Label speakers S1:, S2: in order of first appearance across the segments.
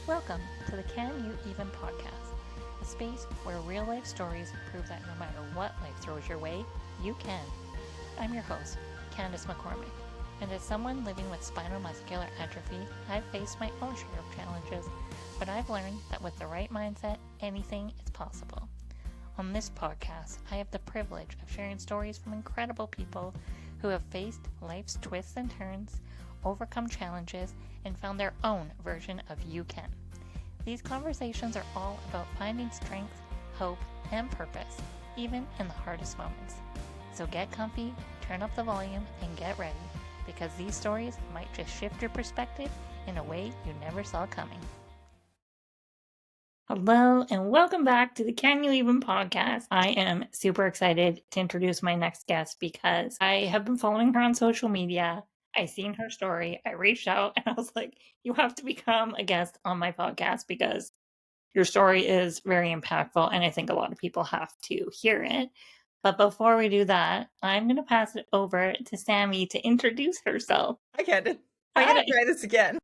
S1: Welcome to the Can You Even podcast, a space where real life stories prove that no matter what life throws your way, you can. I'm your host, Candisse McCormick, and as someone living with spinal muscular atrophy, I've faced my own share of challenges, but I've learned that with the right mindset, anything is possible. On this podcast, I have the privilege of sharing stories from incredible people who have faced life's twists and turns, overcome challenges, and found their own version of you can. These conversations are all about finding strength, hope, and purpose, even in the hardest moments. So get comfy, turn up the volume, and get ready, because these stories might just shift your perspective in a way you never saw coming. Hello, and welcome back to the Can You Even podcast. I am super excited to introduce my next guest because I have been following her on social media. I seen her story. I reached out and I was like, you have to become a guest on my podcast because your story is very impactful and I think a lot of people have to hear it. But before we do that, I'm going to pass it over to Sammi to introduce herself.
S2: I can't. I gotta try this again.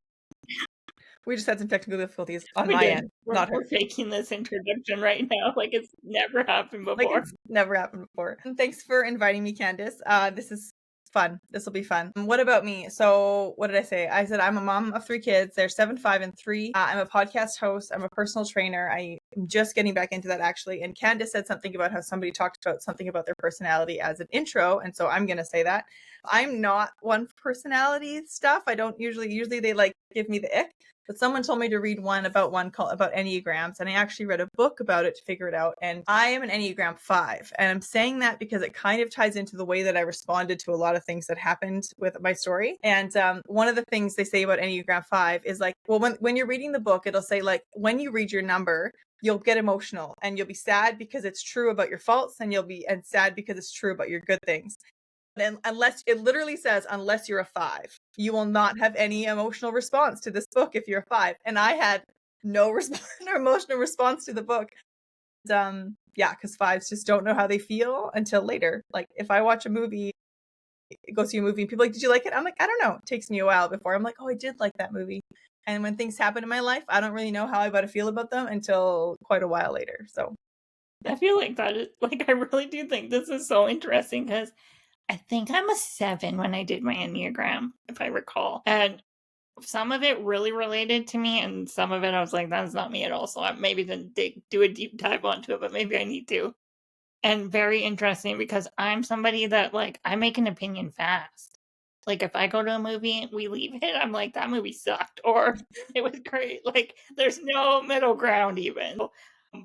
S2: We just had some technical difficulties on my end, not her.
S1: We're faking this introduction right now, like it's never happened before.
S2: Like it's never happened before. And thanks for inviting me, Candisse. This is fun. This will be fun. What about me? So what did I say? I said I'm a mom of 3 kids. They're 7, 5, and 3. I'm a podcast host. I'm a personal trainer. I'm just getting back into that actually. And Candisse said something about how somebody talked about something about their personality as an intro. And so I'm going to say that. I'm not one for personality stuff. I don't usually they like give me the ick. But someone told me to read one about Enneagrams, and I actually read a book about it to figure it out. And I am an Enneagram 5, and I'm saying that because it kind of ties into the way that I responded to a lot of things that happened with my story. And one of the things they say about Enneagram 5 is like, well, when you're reading the book, it'll say like, when you read your number, you'll get emotional and you'll be sad because it's true about your faults, and you'll be sad because it's true about your good things. And unless it literally says, unless you're a 5, you will not have any emotional response to this book if you're a 5. And I had no emotional response to the book. And, because 5s just don't know how they feel until later. Like if I watch a movie, go see a movie, and people are like, did you like it? I'm like, I don't know. It takes me a while before I'm like, oh, I did like that movie. And when things happen in my life, I don't really know how I about to feel about them until quite a while later. So
S1: I feel like that is like, I really do think this is so interesting because I think I'm a 7 when I did my Enneagram, if I recall. And some of it really related to me, and some of it I was like, that's not me at all. So I maybe didn't do a deep dive onto it, but maybe I need to. And very interesting because I'm somebody that, like, I make an opinion fast. Like, if I go to a movie and we leave it, I'm like, that movie sucked, or it was great. Like, there's no middle ground even.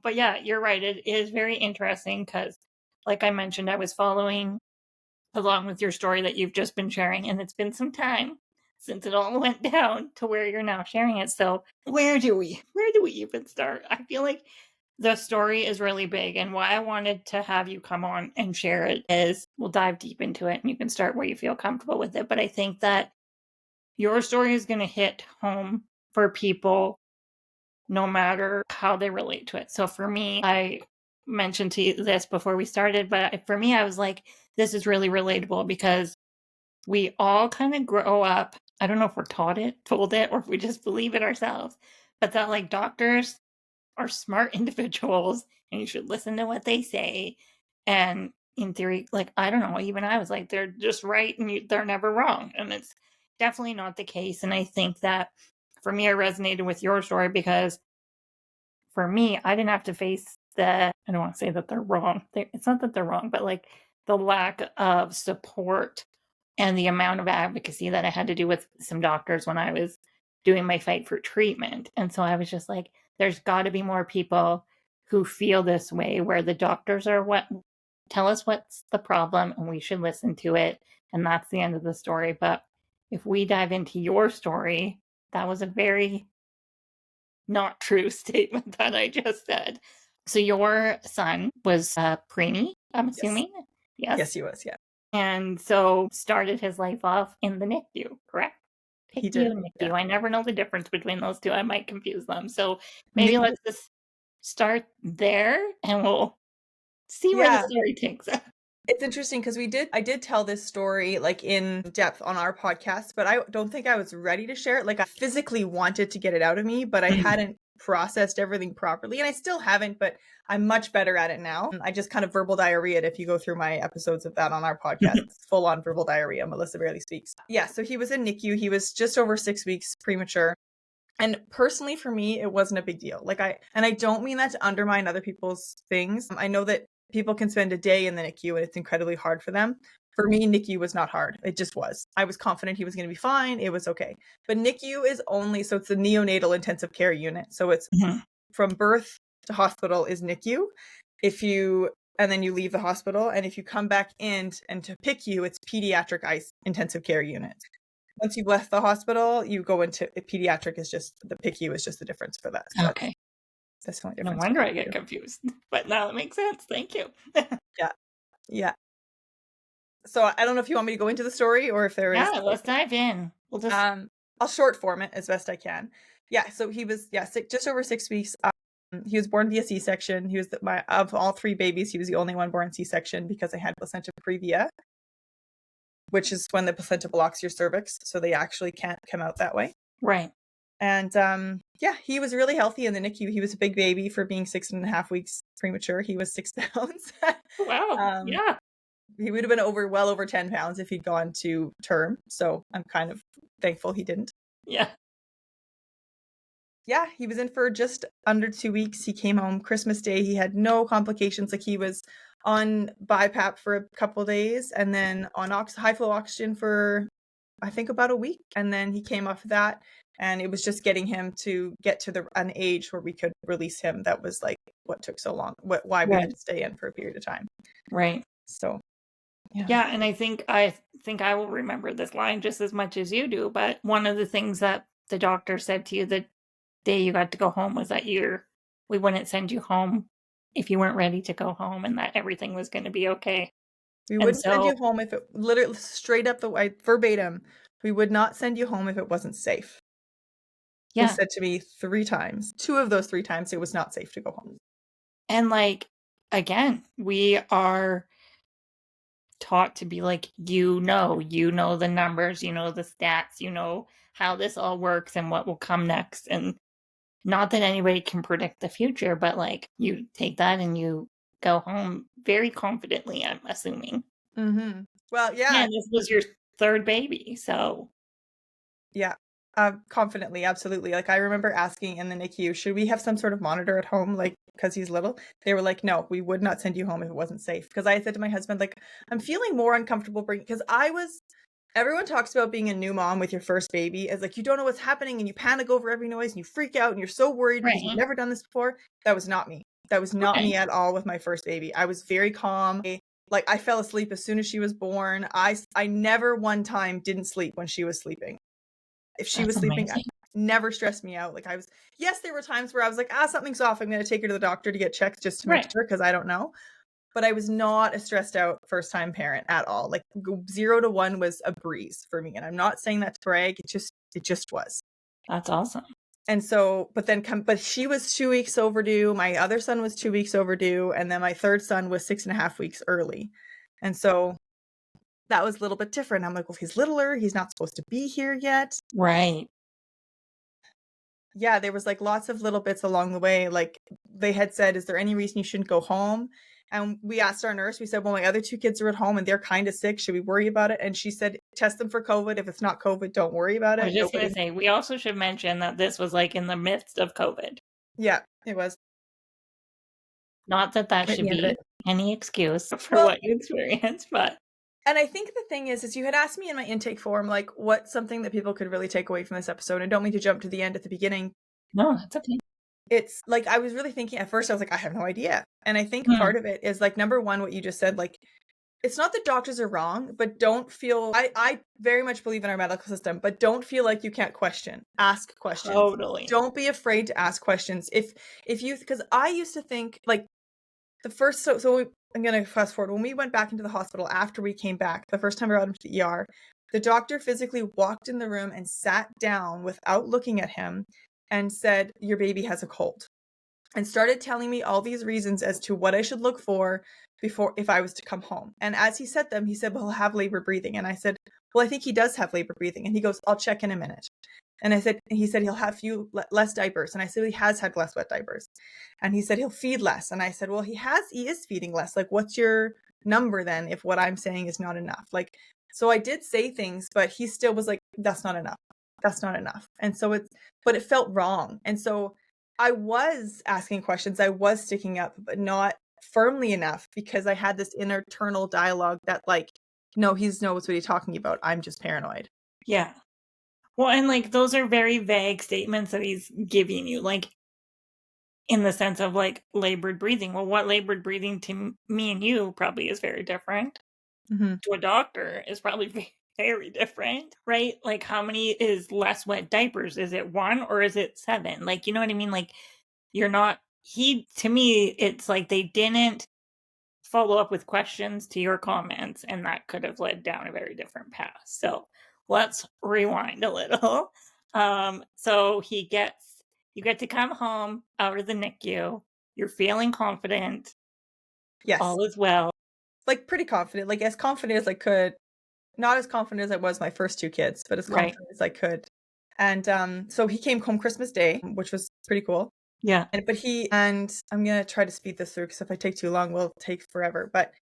S1: But yeah, you're right. It is very interesting because, like I mentioned, I was following along with your story that you've just been sharing, and it's been some time since it all went down to where you're now sharing it. So where do we even start? I feel like the story is really big, and why I wanted to have you come on and share it is we'll dive deep into it and you can start where you feel comfortable with it. But I think that your story is going to hit home for people no matter how they relate to it. So for me, I mentioned to you this before we started, but for me, I was like, this is really relatable because we all kind of grow up. I don't know if we're told it, or if we just believe it ourselves, but that like doctors are smart individuals and you should listen to what they say. And in theory, like, I don't know, even I was like, they're just right and they're never wrong. And it's definitely not the case. And I think that for me, I resonated with your story because for me, I didn't have to face I don't want to say that they're wrong. It's not that they're wrong, but like the lack of support and the amount of advocacy that I had to do with some doctors when I was doing my fight for treatment. And so I was just like, there's got to be more people who feel this way, where the doctors are what tell us what's the problem and we should listen to it. And that's the end of the story. But if we dive into your story, that was a very not true statement that I just said. So your son was preemie, I'm assuming?
S2: yes, he was, yeah.
S1: And so started his life off in the NICU, correct?
S2: He did,
S1: NICU, NICU.
S2: yeah.
S1: I never know the difference between those two. I might confuse them. So maybe let's just start there and we'll see where the story takes us.
S2: It's interesting because I did tell this story like in depth on our podcast, but I don't think I was ready to share it. Like I physically wanted to get it out of me, but I hadn't processed everything properly. And I still haven't, but I'm much better at it now. I just kind of verbal diarrhea if you go through my episodes of that on our podcast. It's full on verbal diarrhea. Melissa barely speaks. Yeah, so he was in NICU. He was just over 6 weeks premature. And personally, for me, it wasn't a big deal. And I don't mean that to undermine other people's things. I know that people can spend a day in the NICU and it's incredibly hard for them. For me, NICU was not hard. It just was. I was confident he was going to be fine. It was okay. But NICU is so it's a neonatal intensive care unit. So it's from birth to hospital is NICU. And then you leave the hospital. And if you come back in and to pick you, it's pediatric intensive care unit. Once you've left the hospital, you go into pediatric is just the PICU is just the difference for that. So
S1: Okay.
S2: that's the only
S1: No
S2: difference.
S1: wonder I get confused. But now it makes sense. Thank you.
S2: Yeah. So I don't know if you want me to go into the story or if there is.
S1: Yeah, let's dive in. We'll just
S2: I'll short form it as best I can. Yeah. So he was just over 6 weeks. He was born via C-section. He was of all 3 babies, he was the only one born C-section because I had placenta previa, which is when the placenta blocks your cervix, so they actually can't come out that way.
S1: right.
S2: And he was really healthy in the NICU. He was a big baby for being 6.5 weeks premature. He was 6 pounds.
S1: Wow. Yeah.
S2: He would have been well over 10 pounds if he'd gone to term. So I'm kind of thankful he didn't.
S1: Yeah.
S2: Yeah, he was in for just under 2 weeks. He came home Christmas Day. He had no complications. Like he was on BiPAP for a couple days and then on high flow oxygen for I think about a week. And then he came off of that. And it was just getting him to get to an age where we could release him. That was like what took so long, why we had to stay in for a period of time.
S1: Right.
S2: So, yeah.
S1: Yeah, and I think I will remember this line just as much as you do. But one of the things that the doctor said to you the day you got to go home was that we wouldn't send you home if you weren't ready to go home, and that everything was going to be okay.
S2: We wouldn't send you home if it literally straight up verbatim. We would not send you home if it wasn't safe.
S1: Yeah.
S2: He said to me 3 times. 2 of those 3 times it was not safe to go home.
S1: And like, again, we are taught to be like, you know the numbers, you know the stats, you know how this all works and what will come next. And not that anybody can predict the future, but like you take that and you go home very confidently, I'm assuming.
S2: Mm-hmm. Well, yeah.
S1: And this was your 3rd baby, so.
S2: Yeah. Confidently, absolutely. Like I remember asking in the NICU, should we have some sort of monitor at home, like because he's little? They were like, no, we would not send you home if it wasn't safe. Because I said to my husband, like, I'm feeling more uncomfortable because everyone talks about being a new mom with your first baby as like you don't know what's happening and you panic over every noise and you freak out and you're so worried because you've never done this before. That was not me. That was not me at all with my first baby. I was very calm. Like I fell asleep as soon as she was born. I never one time didn't sleep when she was sleeping. If she was sleeping, it never stressed me out. Like yes, there were times where I was like, something's off. I'm going to take her to the doctor to get checked just to make sure because I don't know. But I was not a stressed out first time parent at all. Like 0 to 1 was a breeze for me. And I'm not saying that to brag. It just was.
S1: That's awesome.
S2: And so, but she was 2 weeks overdue. My other son was 2 weeks overdue. And then my 3rd son was 6.5 weeks early. And so that was a little bit different. I'm like, well, he's littler. He's not supposed to be here yet.
S1: Right.
S2: Yeah, there was like lots of little bits along the way. Like they had said, is there any reason you shouldn't go home? And we asked our nurse, we said, well, my other 2 kids are at home and they're kind of sick. Should we worry about it? And she said, test them for COVID. If it's not COVID, don't worry about it.
S1: I was just going to say, we also should mention that this was like in the midst of COVID.
S2: Yeah, it was.
S1: Not that should be any excuse for what you experienced, but.
S2: And I think the thing is you had asked me in my intake form, like, what's something that people could really take away from this episode? I don't mean to jump to the end at the beginning.
S1: No, that's okay.
S2: It's like, I was really thinking at first, I was like, I have no idea. And I think part of it is like, number one, what you just said, like, it's not that doctors are wrong, but don't feel, I very much believe in our medical system, but don't feel like you can't ask questions.
S1: Totally.
S2: Don't be afraid to ask questions. Because I used to think like the first, I'm going to fast forward. When we went back into the hospital after we came back, the first time we brought him to the ER, the doctor physically walked in the room and sat down without looking at him and said, your baby has a cold. and started telling me all these reasons as to what I should look for before if I was to come home. And as he said them, he said, well, he'll have labor breathing. And I said, well, I think he does have labor breathing. And he goes, I'll check in a minute. And he said he'll have less diapers. And I said, well, he has had less wet diapers. And he said he'll feed less. And I said, well, he is feeding less. Like, what's your number then if what I'm saying is not enough? Like, so I did say things, but he still was like, that's not enough. That's not enough. And so but it felt wrong. And so I was asking questions. I was sticking up, but not firmly enough, because I had this internal dialogue that like, no, he knows what he's talking about. I'm just paranoid.
S1: Yeah. Well, and like those are very vague statements that he's giving you, like in the sense of like labored breathing. Well, what labored breathing to me and you probably is very different.
S2: Mm-hmm.
S1: To a doctor is probably very different, right? Like how many is less wet diapers? Is it 1 or is it 7? Like, you know what I mean? Like to me, it's like they didn't follow up with questions to your comments, and that could have led down a very different path. So let's rewind a little. So you get to come home out of the NICU. You're feeling confident.
S2: Yes.
S1: All is well.
S2: Like pretty confident, like as confident as I could. Not as confident as I was my first 2 kids, but as confident as I could. And so he came home Christmas Day, which was pretty cool.
S1: Yeah.
S2: And I'm going to try to speed this through, because if I take too long, we'll take forever. But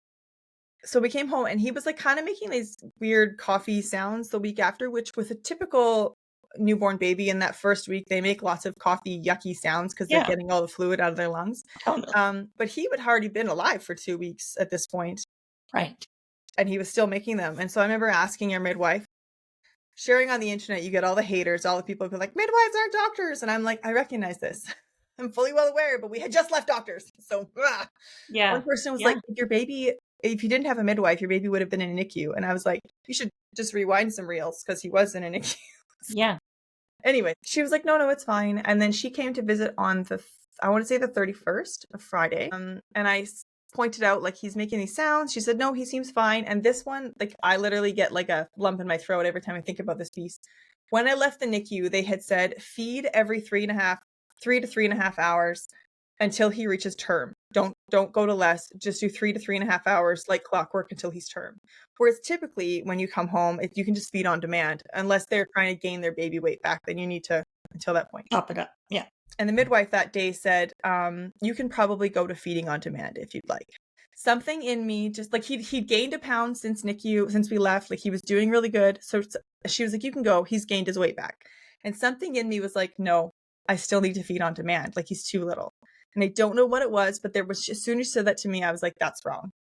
S2: so we came home and he was like kind of making these weird coffee sounds the week after, which with a typical newborn baby in that first week, they make lots of coffee yucky sounds because they're getting all the fluid out of their lungs.
S1: Oh, no.
S2: But he had already been alive for 2 weeks at this point.
S1: Right.
S2: And he was still making them. And so I remember asking your midwife, sharing on the internet, you get all the haters, all the people who are like, midwives aren't doctors. And I'm like, I recognize this. I'm fully well aware, but we had just left doctors. So
S1: yeah.
S2: One person was like, your baby, if you didn't have a midwife, your baby would have been in a NICU. And I was like, you should just rewind some reels, because he was in a NICU.
S1: Yeah.
S2: Anyway, she was like, no, it's fine. And then she came to visit on I want to say the 31st of Friday. And I pointed out, like, he's making these sounds. She said, no, he seems fine. And this one, like, I literally get like a lump in my throat every time I think about this piece. When I left the NICU, they had said feed every 3 to 3.5 hours until he reaches term. Don't go to less. Just do 3 to 3.5 hours like clockwork until he's term. Whereas typically when you come home, if you can just feed on demand, unless they're trying to gain their baby weight back, then you need to, until that point,
S1: Top it up. Yeah.
S2: And the midwife that day said, you can probably go to feeding on demand if you'd like. Something in me, just like he'd gained a pound since NICU, since we left, like he was doing really good. So she was like, you can go. He's gained his weight back. And something in me was like, no, I still need to feed on demand. Like he's too little. And I don't know what it was, but there was, as soon as you said that to me, I was like, that's wrong.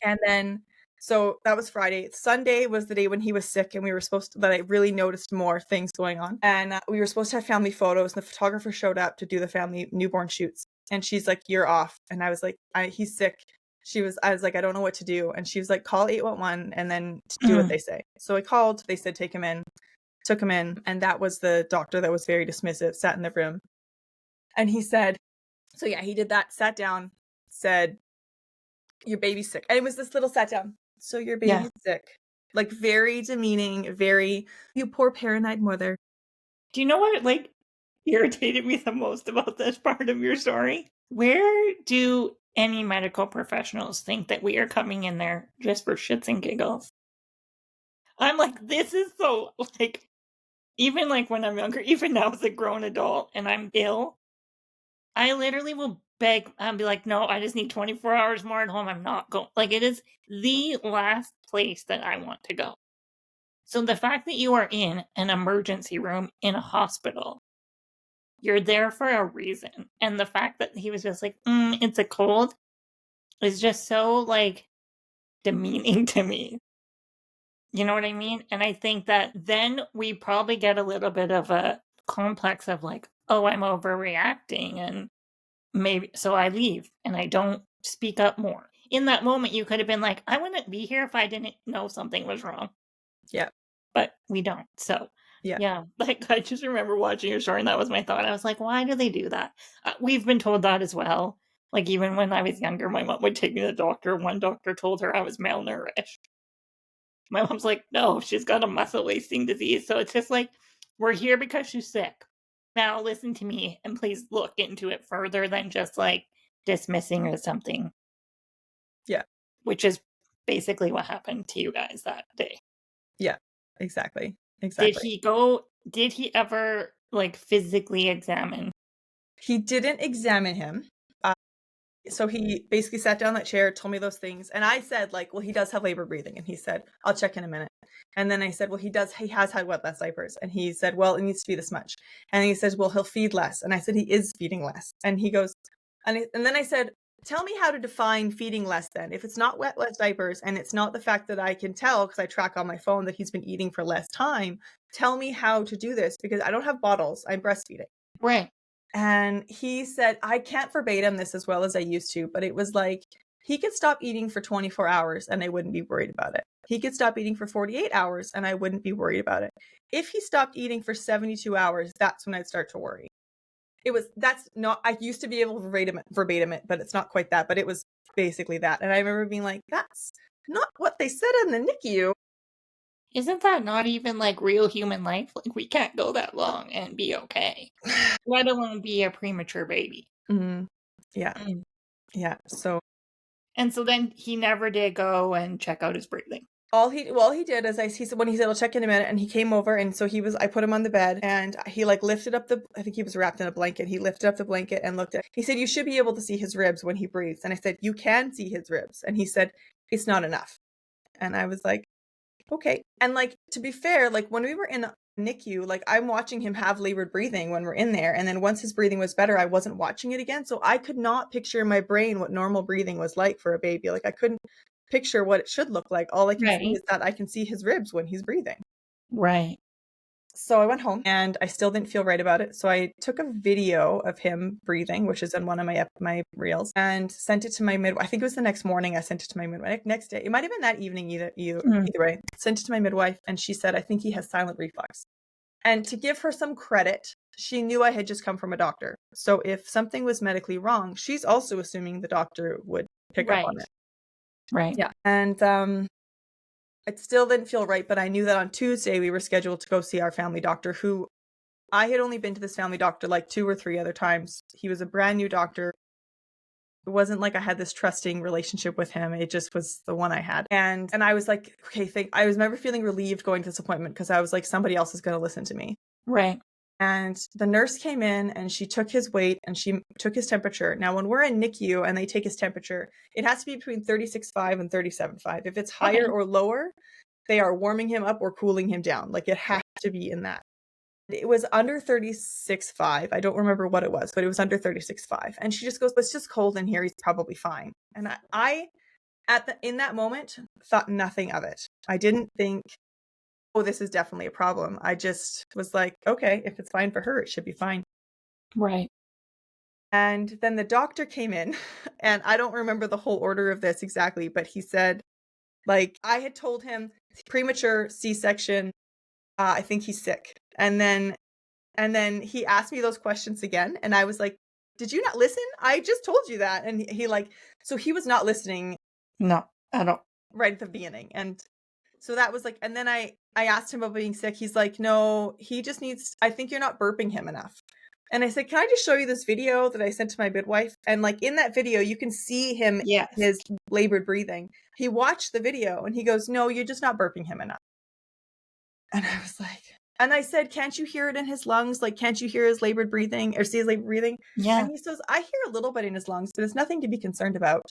S2: And then, so that was Friday. Sunday was the day when he was sick, and we were that I really noticed more things going on. And we were supposed to have family photos, and the photographer showed up to do the family newborn shoots. And she's like, you're off. And I was like, he's sick. I was like, I don't know what to do. And she was like, call 811 and then do what they say. So I called, they said, take him in, took him in. And that was the doctor that was very dismissive, sat in the room. And he said, so yeah, he did that, sat down, said, your baby's sick. And it was this little sat down. So your baby's sick. Like very demeaning, very, you poor paranoid mother.
S1: Do you know what like irritated me the most about this part of your story? Where do any medical professionals think that we are coming in there just for shits and giggles? I'm like, this is so, like, even like when I'm younger, even now as a grown adult and I'm ill, I literally will beg and be like, no, I just need 24 hours more at home. I'm not going. Like, it is the last place that I want to go. So the fact that you are in an emergency room in a hospital, you're there for a reason. And the fact that he was just like, it's a cold is just so, like, demeaning to me. You know what I mean? And I think that then we probably get a little bit of a complex of like, oh, I'm overreacting, and maybe so I leave and I don't speak up more. In that moment, you could have been like, I wouldn't be here if I didn't know something was wrong.
S2: Yeah.
S1: But we don't. So yeah, like I just remember watching your story and that was my thought. I was like, why do they do that? We've been told that as well. Like even when I was younger, my mom would take me to the doctor. One doctor told her I was malnourished. My mom's like, no, she's got a muscle wasting disease. So it's just like, we're here because she's sick. Now listen to me and please look into it further than just like dismissing or something.
S2: Yeah.
S1: Which is basically what happened to you guys that day.
S2: Yeah. Exactly.
S1: Did
S2: Exactly.
S1: did he ever like physically examine?
S2: He didn't examine him. So he basically sat down in that chair, told me those things. And I said, like, well, he does have labor breathing. And he said, I'll check in a minute. And then I said, well, he has had wet less diapers. And he said, well, it needs to be this much. And he says, well, he'll feed less. And I said, he is feeding less. And he goes, and then I said, tell me how to define feeding less then. If it's not wet less diapers and it's not the fact that I can tell because I track on my phone that he's been eating for less time, tell me how to do this because I don't have bottles. I'm breastfeeding.
S1: Right.
S2: And he said, I can't verbatim this as well as I used to, but it was like, he could stop eating for 24 hours and I wouldn't be worried about it. He could stop eating for 48 hours and I wouldn't be worried about it. If he stopped eating for 72 hours, that's when I'd start to worry. I used to be able to verbatim it, but it's not quite that, but it was basically that. And I remember being like, that's not what they said in the NICU.
S1: Isn't that not even like real human life? Like we can't go that long and be okay. Let alone be a premature baby.
S2: Mm-hmm. Yeah. Mm. Yeah.
S1: And so then he never did go and check out his breathing.
S2: All he did is he said, when he said, I'll check in a minute, and he came over, and so I put him on the bed, and he like lifted up I think he was wrapped in a blanket. He lifted up the blanket and he said, you should be able to see his ribs when he breathes. And I said, you can see his ribs. And he said, it's not enough. And I was like, okay. And like, to be fair, like when we were in NICU, like I'm watching him have labored breathing when we're in there. And then once his breathing was better, I wasn't watching it again. So I could not picture in my brain what normal breathing was like for a baby. Like I couldn't picture what it should look like. All I can see is that I can see his ribs when he's breathing.
S1: Right.
S2: So I went home and I still didn't feel right about it. So I took a video of him breathing, which is on one of my reels, and sent it to my midwife. I think it was the next morning I sent it to my midwife. Next day. It might have been that evening either way. Sent it to my midwife and she said, I think he has silent reflux. And to give her some credit, she knew I had just come from a doctor. So if something was medically wrong, she's also assuming the doctor would pick up on it.
S1: Right.
S2: Yeah. And it still didn't feel right, but I knew that on Tuesday we were scheduled to go see our family doctor, who I had only been to this family doctor like 2 or 3 other times. He was a brand new doctor. It wasn't like I had this trusting relationship with him. It just was the one I had. And I was like, okay, I was never feeling relieved going to this appointment because I was like, somebody else is going to listen to me.
S1: Right.
S2: And the nurse came in and she took his weight and she took his temperature. Now, when we're in NICU and they take his temperature, it has to be between 36.5 and 37.5. If it's higher or lower, they are warming him up or cooling him down. Like it has to be in that. It was under 36.5. I don't remember what it was, but it was under 36.5. And she just goes, but it's just cold in here. He's probably fine. And I in that moment, thought nothing of it. I didn't think, oh, this is definitely a problem. I just was like, okay, if it's fine for her, it should be fine.
S1: Right.
S2: And then the doctor came in, and I don't remember the whole order of this exactly, but he said, like, I had told him premature C-section, I think he's sick. And then he asked me those questions again, and I was like, did you not listen? I just told you that. And he like, so he was not listening.
S1: No, I don't.
S2: Right at the beginning. And so that was like, and then I asked him about being sick. He's like, no, he just needs, I think you're not burping him enough. And I said, can I just show you this video that I sent to my midwife? And like in that video, you can see him, his labored breathing. He watched the video and he goes, no, you're just not burping him enough. And I was like, and I said, can't you hear it in his lungs? Like, can't you hear his labored breathing or see his labored breathing?
S1: Yeah.
S2: And he says, I hear a little bit in his lungs, but it's nothing to be concerned about.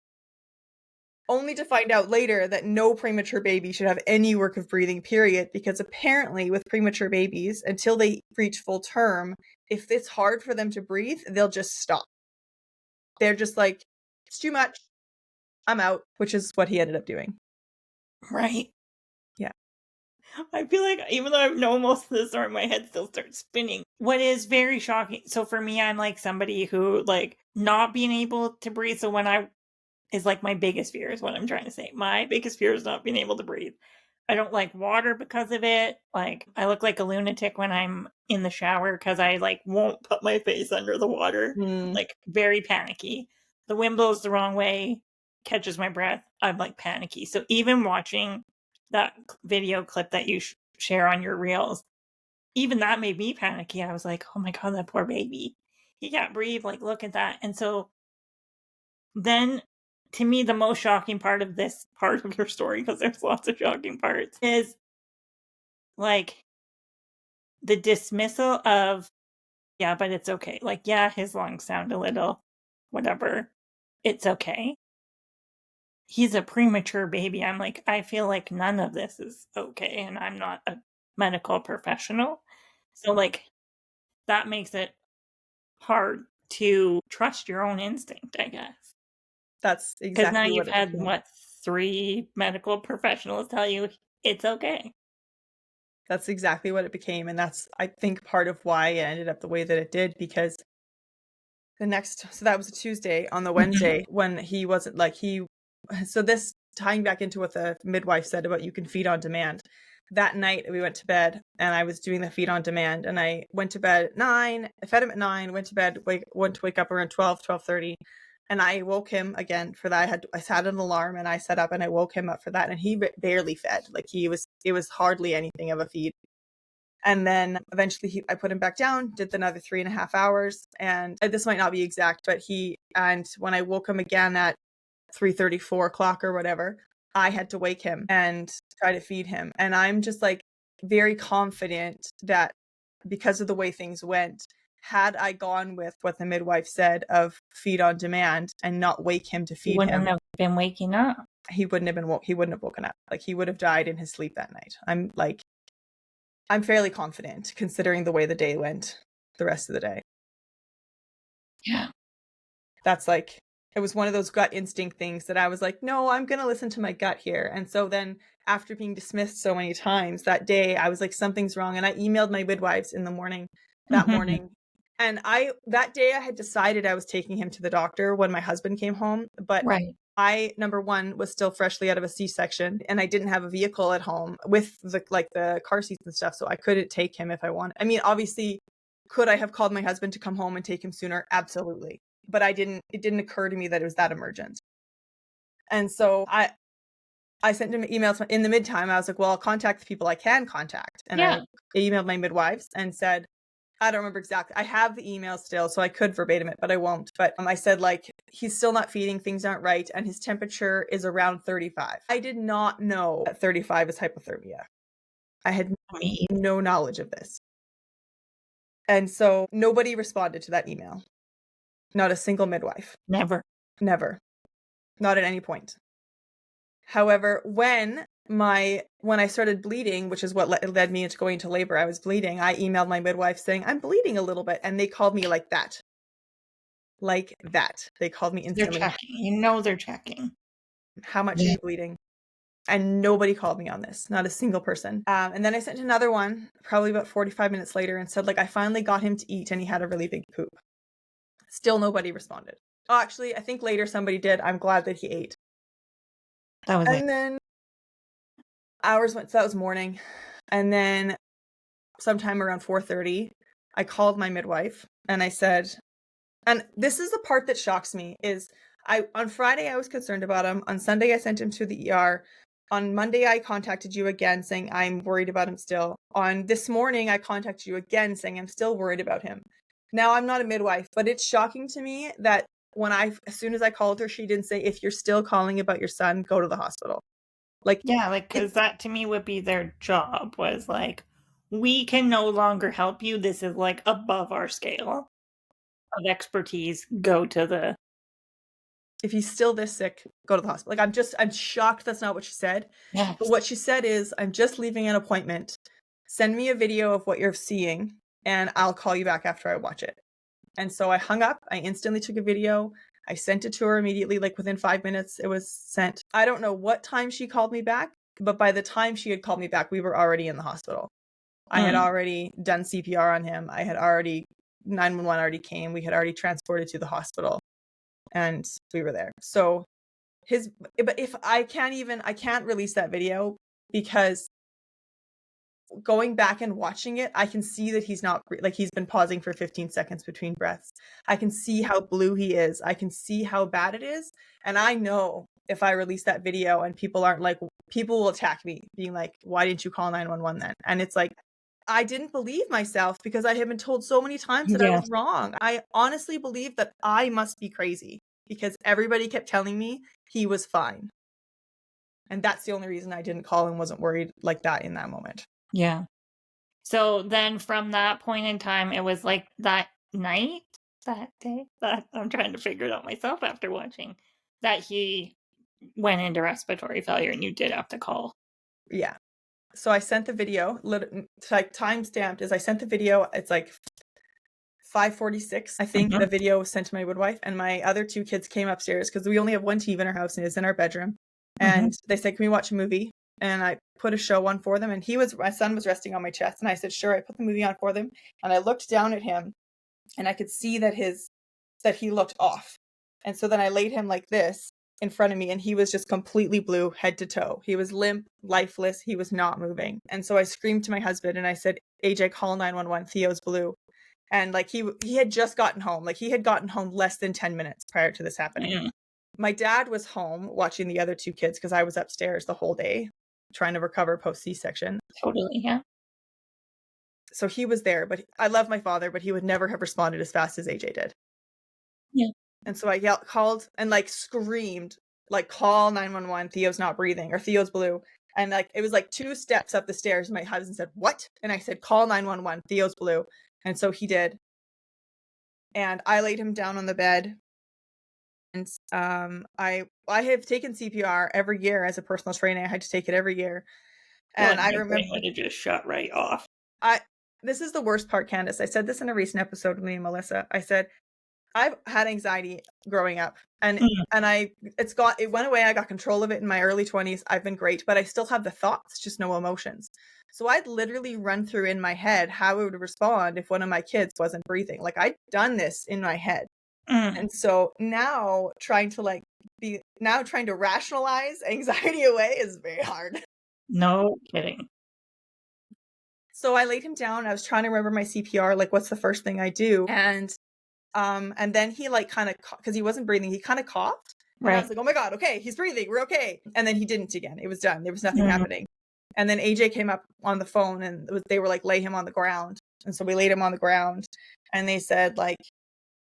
S2: Only to find out later that no premature baby should have any work of breathing, period, because apparently with premature babies, until they reach full term, if it's hard for them to breathe, they'll just stop. They're just like, it's too much, I'm out, which is what he ended up doing.
S1: Right.
S2: Yeah.
S1: I feel like even though I've known most of this story, my head still starts spinning. What is very shocking, so for me, I'm like somebody who like not being able to breathe, so when is like my biggest fear is what I'm trying to say. My biggest fear is not being able to breathe. I don't like water because of it. Like I look like a lunatic when I'm in the shower because I like won't put my face under the water. Like very panicky. The wind blows the wrong way, catches my breath. I'm like panicky. So even watching that video clip that you share on your reels, even that made me panicky. I was like, "Oh my god, that poor baby. He can't breathe, like, look at that." And so then, to me, the most shocking part of this part of your story, because there's lots of shocking parts, is, like, the dismissal of, "Yeah, but it's okay." Like, "Yeah, his lungs sound a little whatever. It's okay." He's a premature baby. I'm like, I feel like none of this is okay, and I'm not a medical professional. So, like, that makes it hard to trust your own instinct, I guess.
S2: That's
S1: Because now
S2: exactly
S1: you've
S2: what it
S1: had,
S2: became.
S1: what, 3 medical professionals tell you it's okay.
S2: That's exactly what it became, and that's, I think, part of why it ended up the way that it did, because so that was a Tuesday. On the
S1: Mhm.
S2: Wednesday, when he wasn't like he so this tying back into what the midwife said about you can feed on demand. That night we went to bed and I was doing the feed on demand, and I went to bed at 9, I fed him at 9, went to bed, went to wake up around 12:30, and I woke him again for that. I set an alarm and I set up and I woke him up for that, and he barely fed. Like, it was hardly anything of a feed. And then eventually I put him back down, did another 3.5 hours. And this might not be exact, but and when I woke him again at 3:30, 4 o'clock or whatever, I had to wake him and try to feed him. And I'm just like very confident that because of the way things went, had I gone with what the midwife said of feed on demand and not wake him to
S1: You
S2: feed
S1: wouldn't
S2: him,
S1: have been waking up.
S2: he wouldn't have woken up. Like, he would have died in his sleep that night. I'm fairly confident considering the way the day went the rest of the day.
S1: Yeah.
S2: That's like, it was one of those gut instinct things that I was like, no, I'm going to listen to my gut here. And so then, after being dismissed so many times that day, I was like, something's wrong. And I emailed my midwives in the morning, that
S1: Mhm.
S2: morning. And that day I had decided I was taking him to the doctor when my husband came home. But
S1: Right.
S2: I, number one, was still freshly out of a C-section, and I didn't have a vehicle at home with the car seats and stuff. So I couldn't take him if I wanted. I mean, obviously, could I have called my husband to come home and take him sooner? Absolutely. But it didn't occur to me that it was that emergent. And so I sent him emails in the midtime. I was like, well, I'll contact the people I can contact. And I
S1: Yeah.
S2: emailed my midwives and said, I don't remember exactly. I have the email still, so I could verbatim it, but I won't. But I said, like, he's still not feeding, things aren't right, and his temperature is around 35. I did not know that 35 is hypothermia. I had
S1: I mean,
S2: no knowledge of this. And so nobody responded to that email. Not a single midwife.
S1: never.
S2: Never. Not at any point. However, when I started bleeding, which is what led me into going into labor, I was bleeding. I emailed my midwife saying, I'm bleeding a little bit. And they called me like that. Like that. They called me
S1: They're
S2: instantly.
S1: checking. You know they're checking.
S2: How much are
S1: Yeah.
S2: you bleeding? And nobody called me on this. Not a single person. And then I sent another one probably about 45 minutes later and said, like, I finally got him to eat and he had a really big poop. Still nobody responded. Oh, actually, I think later somebody did. I'm glad that he ate.
S1: That was it.
S2: And then hours went, so that was morning. And then sometime around 4:30, I called my midwife and I said, and this is the part that shocks me, is on Friday I was concerned about him. On Sunday I sent him to the ER. On Monday I contacted you again saying I'm worried about him still. On this morning I contacted you again saying I'm still worried about him. Now, I'm not a midwife, but it's shocking to me that as soon as I called her, she didn't say, if you're still calling about your son, go to the hospital. Like,
S1: Yeah, like,
S2: it,
S1: because that to me would be their job, was like, we can no longer help you. This is like above our scale of expertise. Go to the.
S2: if he's still this sick, go to the hospital. Like, I'm shocked that's not what she said.
S1: Yes.
S2: But what she said is, I'm just leaving an appointment. Send me a video of what you're seeing, and I'll call you back after I watch it. And so I hung up. I instantly took a video. I sent it to her immediately, like within 5 minutes, it was sent. I don't know what time she called me back, but by the time she had called me back, we were already in the hospital. I had already done CPR on him. 911 already came. We had already transported to the hospital and we were there. So but if I can't release that video because going back and watching it, I can see that he's not, like, he's been pausing for 15 seconds between breaths. I can see how blue he is. I can see how bad it is. And I know if I release that video and people will attack me being like, why didn't you call 911 then? And it's like, I didn't believe myself because I had been told so many times that I
S1: Yes.
S2: was wrong. I honestly believed that I must be crazy because everybody kept telling me he was fine. And that's the only reason I didn't call and wasn't worried like that in that moment.
S1: Yeah. So then from that point in time, it was like that night, that day, that I'm trying to figure it out myself after watching, that he went into respiratory failure and you did have to call.
S2: Yeah. So I sent the video, like time stamped as I sent the video. It's like 5:46, I think.
S1: Mhm.
S2: The video was sent to my midwife, and my other two kids came upstairs because we only have one TV in our house and it's in our bedroom.
S1: Mhm.
S2: And they said, "Can we watch a movie?" And I put a show on for them. And my son was resting on my chest, and I said, "Sure." I put the movie on for them, and I looked down at him, and I could see that he looked off. And so then I laid him like this in front of me, and he was just completely blue head to toe. He was limp, lifeless. He was not moving. And so I screamed to my husband and I said, "AJ, call 911. Theo's blue." And like he had just gotten home. Like he had gotten home less than 10 minutes prior to this happening.
S1: Yeah,
S2: My dad was home watching the other two kids because I was upstairs the whole day trying to recover post C-section.
S1: totally. Yeah.
S2: So he was there, but I love my father, but he would never have responded as fast as AJ did.
S1: Yeah.
S2: And so I called and like screamed, like, "Call 911. Theo's not breathing," or "Theo's blue." And like it was like 2 steps up the stairs. My husband said, "What?" And I said, "Call 911. Theo's blue." And so he did. And I laid him down on the bed. And I have taken CPR every year as a personal trainer. I had to take it every year.
S1: I feel
S2: And
S1: like
S2: I
S1: my brain
S2: remember
S1: would have just shut right off.
S2: I this is the worst part, Candice. I said this in a recent episode with me and Melissa. I said, I've had anxiety growing up, and
S1: Mm.
S2: it went away. I got control of it in my early 20s. I've been great, but I still have the thoughts, just no emotions. So I'd literally run through in my head how I would respond if one of my kids wasn't breathing. Like I'd done this in my head.
S1: Mm.
S2: And so now trying to rationalize anxiety away is very hard.
S1: No kidding.
S2: So I laid him down. I was trying to remember my CPR, like what's the first thing I do? And then he like kind of, because he wasn't breathing, he kind of coughed. And I was
S1: Right.
S2: like, "Oh my God, okay, he's breathing. We're okay." And then he didn't again. It was done. There was nothing
S1: Mm.
S2: happening. And then AJ came up on the phone and they were like, "Lay him on the ground." And so we laid him on the ground and they said like,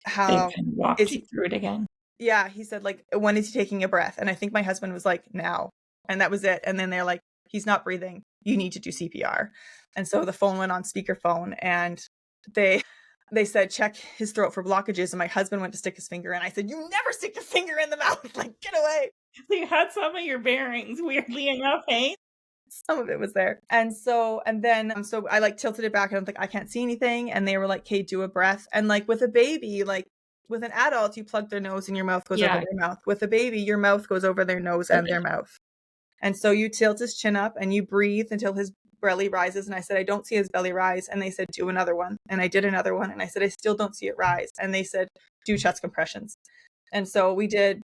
S1: They
S2: "How
S1: kind of walked
S2: is
S1: you
S2: he?"
S1: through it again.
S2: Yeah, he said like, "When is he taking a breath?" And I think my husband was like, "Now." And that was it. And then they're like, "He's not breathing. You need to do CPR." And so the phone went on speakerphone and they said, "Check his throat for blockages." And my husband went to stick his finger in. I said, "You never stick your finger in the mouth. Like, get away."
S1: So you had some of your bearings, weirdly enough, hey?
S2: Some of it was there. So I like tilted it back and I was like, "I can't see anything." And they were like, "Okay, do a breath." And like with a baby, like with an adult, you plug their nose and your mouth goes over
S1: Yeah.
S2: their mouth. With a baby, your mouth goes over their nose and their mouth. And so you tilt his chin up and you breathe until his belly rises. And I said, "I don't see his belly rise." And they said, "Do another one." And I did another one. And I said, "I still don't see it rise." And they said, "Do chest compressions." And so we did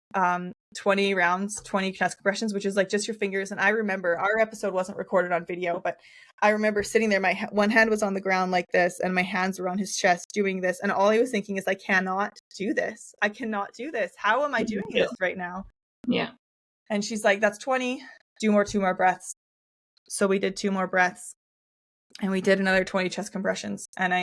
S2: 20 rounds, 20 chest compressions, which is like just your fingers. And I remember our episode wasn't recorded on video, but I remember sitting there. My one hand was on the ground like this, and my hands were on his chest doing this. And all I was thinking is, I cannot do this. I cannot do this. How am I doing this right now?
S1: Yeah.
S2: And she's like, "That's 20. Do 2 more breaths." So we did 2 more breaths and we did another 20 chest compressions. And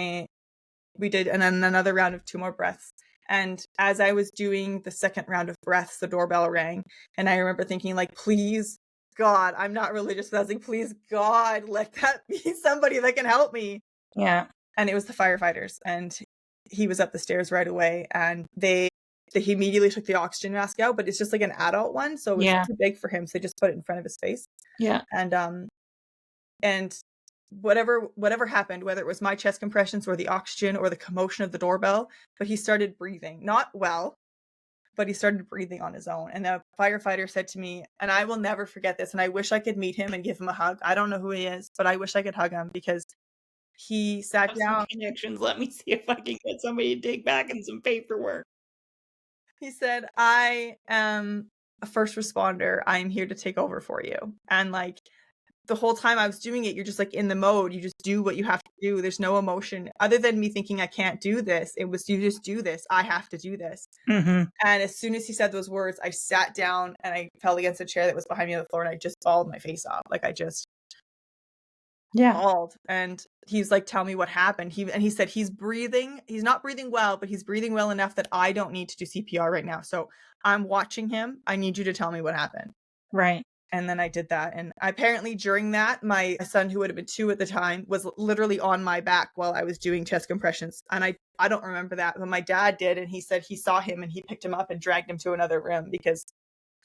S2: then another round of 2 more breaths. And as I was doing the second round of breaths, the doorbell rang. And I remember thinking like, "Please, God, I'm not religious, but I was like, please, God, let that be somebody that can help me."
S1: Yeah.
S2: And it was the firefighters. And he was up the stairs right away. And he immediately took the oxygen mask out, but it's just like an adult one. So it was
S1: Yeah.
S2: too big for him. So they just put it in front of his face.
S1: Yeah.
S2: And whatever happened, whether it was my chest compressions or the oxygen or the commotion of the doorbell, but he started breathing. Not well, but he started breathing on his own. And the firefighter said to me, and I will never forget this, and I wish I could meet him and give him a hug. I don't know who he is, but I wish I could hug him because he sat
S1: Have some
S2: down.
S1: connections. Let me see if I can get somebody to dig back in some paperwork.
S2: He said, "I am a first responder. I am here to take over for you." And like the whole time I was doing it, you're just like in the mode. You just do what you have to do. There's no emotion other than me thinking I can't do this. It was, you just do this. I have to do this.
S1: Mm-hmm.
S2: And as soon as he said those words, I sat down and I fell against a chair that was behind me on the floor and I just bawled my face off. Like
S1: Yeah.
S2: bawled, and he's like, tell me what happened. He said he's not breathing well, but he's breathing well enough that I don't need to do CPR right now. So I'm watching him. I need you to tell me what happened.
S1: Right.
S2: And then I did that. And apparently during that, my son, who would have been 2 at the time, was literally on my back while I was doing chest compressions. And I don't remember that, but my dad did. And he said he saw him and he picked him up and dragged him to another room because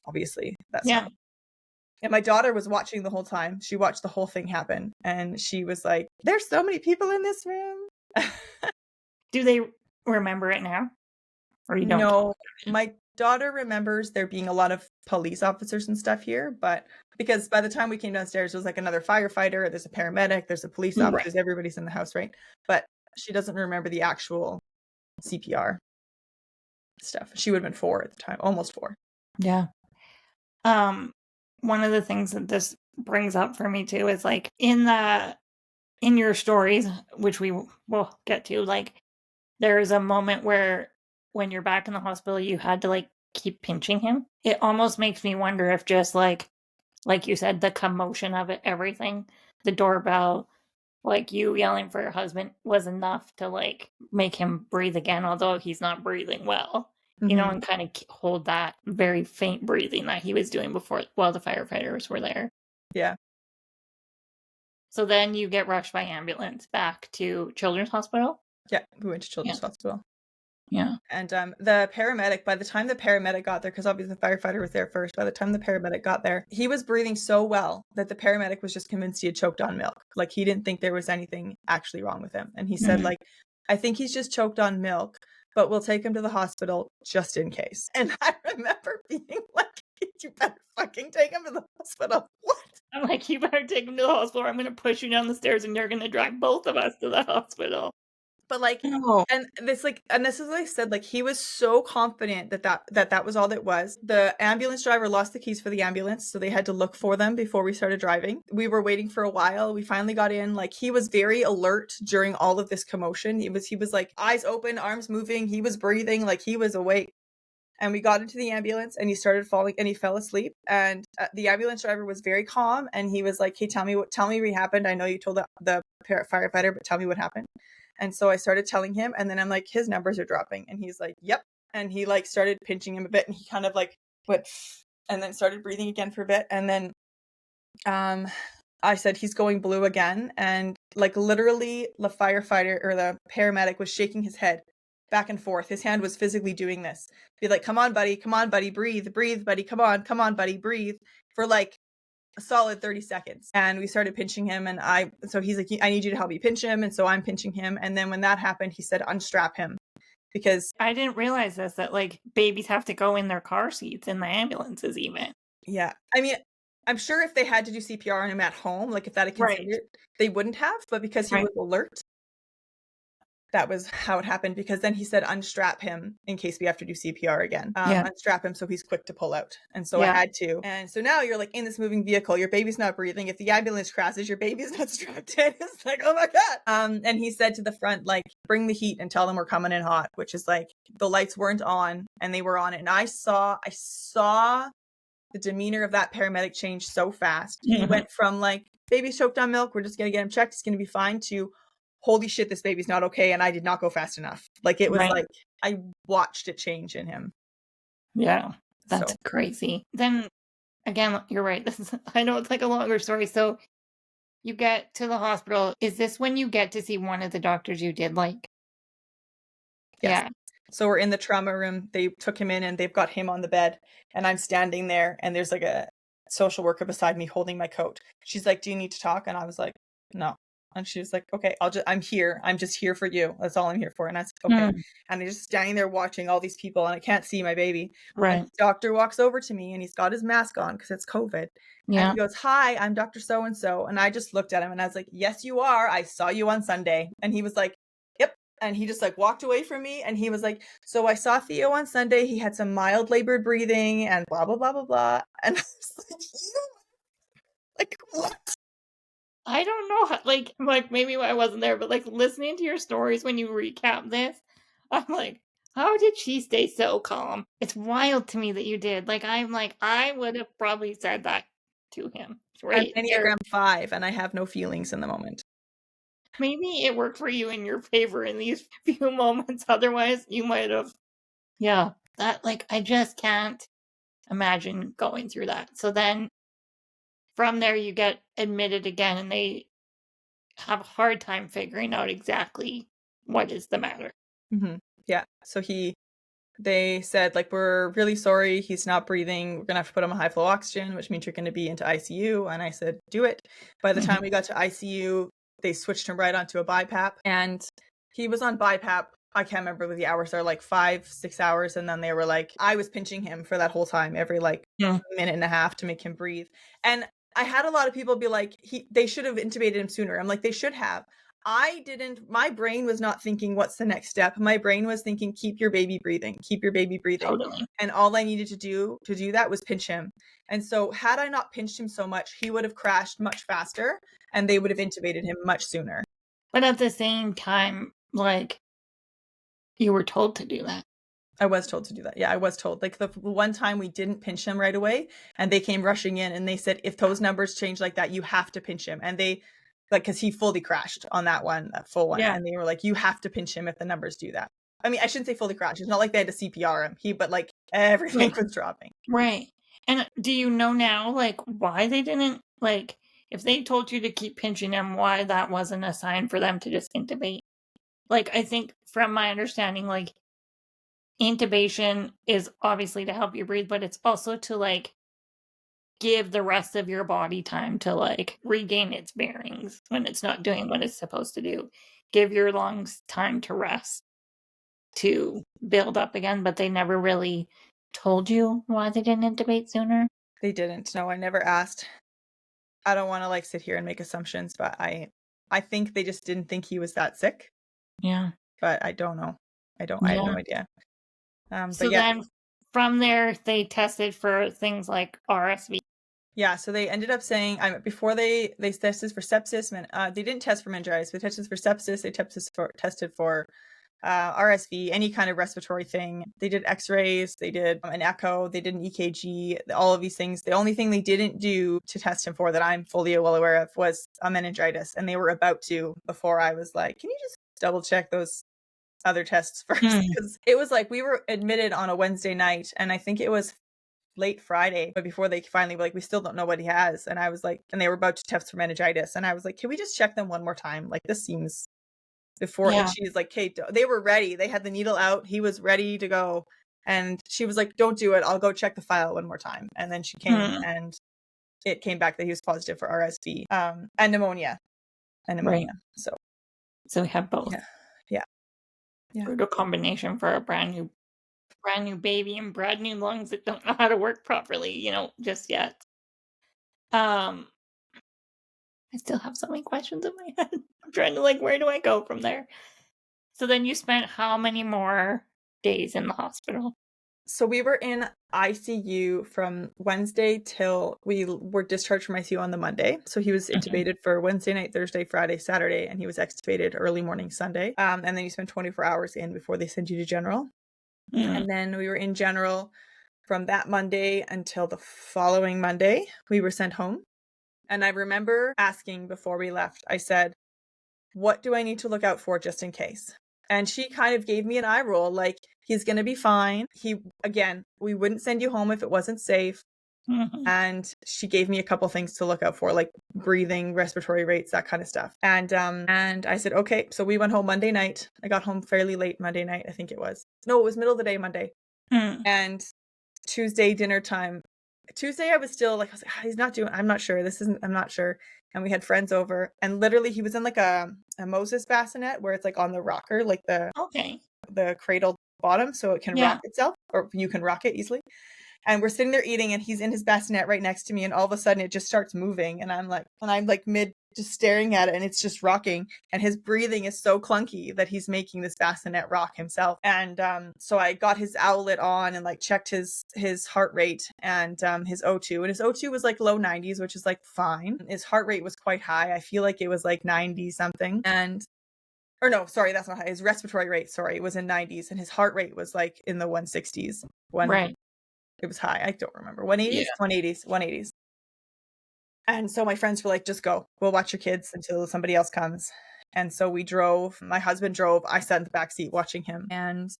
S2: obviously that's
S1: Yeah.
S2: not. And my daughter was watching the whole time. She watched the whole thing happen. And she was like, there's so many people in this room.
S1: Do they remember it now? Or you don't?
S2: No, my daughter remembers there being a lot of police officers and stuff here, but because by the time we came downstairs, there was like another firefighter, there's a paramedic, there's a police
S1: Right.
S2: officer, everybody's in the house, right? But she doesn't remember the actual CPR stuff. She would have been 4 at the time, almost 4.
S1: Yeah. One of the things that this brings up for me too is like in your stories, which we will get to, like there is a moment where when you're back in the hospital, you had to like keep pinching him. It almost makes me wonder if just like you said, the commotion of it, everything, the doorbell, like you yelling for your husband was enough to like make him breathe again, although he's not breathing well, and kind of hold that very faint breathing that he was doing before while the firefighters were there.
S2: Yeah.
S1: So then you get rushed by ambulance back to Children's Hospital.
S2: Yeah, we went to Children's Hospital.
S1: Yeah.
S2: And the paramedic, by the time the paramedic got there, because obviously the firefighter was there first, by the time the paramedic got there, he was breathing so well that the paramedic was just convinced he had choked on milk. Like he didn't think there was anything actually wrong with him. And he said, like, I think he's just choked on milk, but we'll take him to the hospital just in case. And I remember being like, you better fucking take him to the hospital. What?
S1: I'm like, you better take him to the hospital or I'm going to push you down the stairs and you're going to drive both of us to the hospital.
S2: But like,
S1: No.
S2: and this is what I said, like he was so confident that was all that was. The ambulance driver lost the keys for the ambulance, so they had to look for them before we started driving. We were waiting for a while. We finally got in. Like he was very alert during all of this commotion. He was like eyes open, arms moving. He was breathing, like he was awake. And we got into the ambulance and he started falling and he fell asleep. And the ambulance driver was very calm and he was like, hey, tell me what happened. I know you told the firefighter, but tell me what happened. And so I started telling him, and then I'm like, his numbers are dropping. And he's like, yep. And he like started pinching him a bit, and he kind of like went, and then started breathing again for a bit. And then I said, he's going blue again. And like literally the firefighter or the paramedic was shaking his head back and forth. His hand was physically doing this. Be like, come on, buddy, breathe, buddy, come on, buddy, breathe, for like a solid 30 seconds. And we started pinching him, and so he's like, I need you to help me pinch him. And so I'm pinching him. And then when that happened, he said, unstrap him, because
S1: I didn't realize this, that like babies have to go in their car seats in the ambulances even.
S2: Yeah. I mean, I'm sure if they had to do CPR on him at home, like if that had considered it, they wouldn't have, but because he was alert, that was how it happened. Because then he said, unstrap him in case we have to do CPR again. Unstrap him so he's quick to pull out. And so I had to. And so now you're like in this moving vehicle, your baby's not breathing. If the ambulance crashes, your baby's not strapped in. It's like, oh my God. And he said to the front, like, bring the heat and tell them we're coming in hot, which is like the lights weren't on and they were on it. And I saw the demeanor of that paramedic change so fast. He went from like, baby's choked on milk, we're just going to get him checked, it's going to be fine, to holy shit, this baby's not okay, and I did not go fast enough. Like it was like I watched it change in him.
S1: Yeah, that's crazy. Then again, you're right. I know it's like a longer story. So you get to the hospital. Is this when you get to see one of the doctors you did like?
S2: Yes. Yeah. So we're in the trauma room. They took him in and they've got him on the bed, and I'm standing there, and there's like a social worker beside me holding my coat. She's like, do you need to talk? And I was like, no. And she was like, okay, I'm here. I'm just here for you. That's all I'm here for. And that's okay. And I'm just standing there watching all these people, and I can't see my baby.
S1: Right.
S2: And the doctor walks over to me, and he's got his mask on because it's COVID. Yeah. And he goes, hi, I'm Dr. So-and-so. And I just looked at him and I was like, yes, you are. I saw you on Sunday. And he was like, yep. And he just like walked away from me. And he was like, so I saw Theo on Sunday. He had some mild labored breathing and blah, blah, blah, blah, blah. And I was like, what?
S1: I don't know how, like maybe I wasn't there, but like listening to your stories when you recap this, I'm like, how did she stay so calm? It's wild to me that you did. Like, I'm like, I would have probably said that to him.
S2: I'm
S1: Right there.
S2: Enneagram 5 and I have no feelings in the moment.
S1: Maybe it worked for you in your favor in these few moments. Otherwise, you might have. Yeah, that, like, I just can't imagine going through that. So then from there, you get admitted again, and they have a hard time figuring out exactly what is the matter.
S2: Mhm. Yeah. So they said, like, "We're really sorry, he's not breathing. We're gonna have to put him on high flow oxygen, which means you're gonna be into ICU." And I said, "Do it." By the time we got to ICU, they switched him right onto a BiPAP, and he was on BiPAP. I can't remember what the hours are, like 5, 6 hours, and then they were like, I was pinching him for that whole time, every like
S1: Yeah.
S2: minute and a half to make him breathe. And I had a lot of people be like, they should have intubated him sooner. I'm like, they should have. I didn't, my brain was not thinking, what's the next step? My brain was thinking, keep your baby breathing, keep your baby breathing.
S1: Totally.
S2: And all I needed to do that was pinch him. And so had I not pinched him so much, he would have crashed much faster and they would have intubated him much sooner.
S1: But at the same time, like, you were told to do that.
S2: I was told to do that. Yeah, I was told. Like the one time we didn't pinch him right away and they came rushing in and they said, if those numbers change like that, you have to pinch him. And they, like, because he fully crashed on that one, that full one.
S1: Yeah.
S2: And they were like, you have to pinch him if the numbers do that. I mean, I shouldn't say fully crashed. It's not like they had to CPR him. But like everything was dropping.
S1: Right. And do you know now, like, why they didn't, like, if they told you to keep pinching him, why that wasn't a sign for them to just intubate? Like, I think from my understanding, like, intubation is obviously to help you breathe, but it's also to, like, give the rest of your body time to, like, regain its bearings when it's not doing what it's supposed to do. Give your lungs time to rest, to build up again, but they never really told you why they didn't intubate sooner?
S2: They didn't. No, I never asked. I don't want to like sit here and make assumptions, but I think they just didn't think he was that sick.
S1: Yeah.
S2: But I don't know. I have no idea.
S1: So
S2: But yeah.
S1: then from there, they tested for things like RSV.
S2: Yeah, so they ended up saying before they tested for sepsis, they didn't test for meningitis. They tested for sepsis. They tested for RSV, any kind of respiratory thing. They did X-rays. They did an echo. They did an EKG. All of these things. The only thing they didn't do to test him for that I'm fully well aware of was a meningitis, and they were about to before I was like, can you just double check those other tests first? Because it was like we were admitted on a Wednesday night, and I think it was late Friday, but before they finally were like, we still don't know what he has. And I was like, and they were about to test for meningitis. And I was like, can we just check them one more time? Like, this seems before.
S1: Yeah.
S2: And she's like, Kate, they were ready. They had the needle out. He was ready to go. And she was like, don't do it. I'll go check the file one more time. And then she came and it came back that he was positive for RSV and pneumonia.
S1: Right. So we have both.
S2: Yeah.
S1: Brutal combination for a brand new baby and brand new lungs that don't know how to work properly, just yet. I still have so many questions in my head. I'm trying to, like, where do I go from there? So then you spent how many more days in the hospital?
S2: So we were in ICU from Wednesday till we were discharged from ICU on the Monday. So he was intubated for Wednesday night, Thursday, Friday, Saturday, and he was extubated early morning Sunday. And then you spend 24 hours in before they send you to general. And then we were in general from that Monday until the following Monday. We were sent home. And I remember asking before we left, I said, what do I need to look out for just in case? And she kind of gave me an eye roll, like, he's going to be fine. We wouldn't send you home if it wasn't safe. And she gave me a couple things to look out for, like breathing, respiratory rates, that kind of stuff. And I said, okay. So we went home Monday night. I got home fairly late Monday night, I think it was. No, it was middle of the day Monday. And Tuesday dinner time. Tuesday I was still like, he's not doing, I'm not sure. I'm not sure. And we had friends over, and literally he was in like a Moses bassinet where it's like on the rocker, like the cradle bottom, so it can rock itself, or you can rock it easily. And we're sitting there eating, and he's in his bassinet right next to me, and all of a sudden it just starts moving, and I'm like mid just staring at it, and it's just rocking, and his breathing is so clunky that he's making this bassinet rock himself. And so I got his owlet on and like checked his heart rate and his O2, and his O2 was like low 90s, which is like fine. His heart rate was quite high. I feel like it was like 90 something. Or no, sorry, that's not high. His respiratory rate, was in 90s, and his heart rate was like in the 160s. It was high. I don't remember. 180s? 180s. And so my friends were like, just go. We'll watch your kids until somebody else comes. And so we drove. My husband drove. I sat in the back seat watching him. And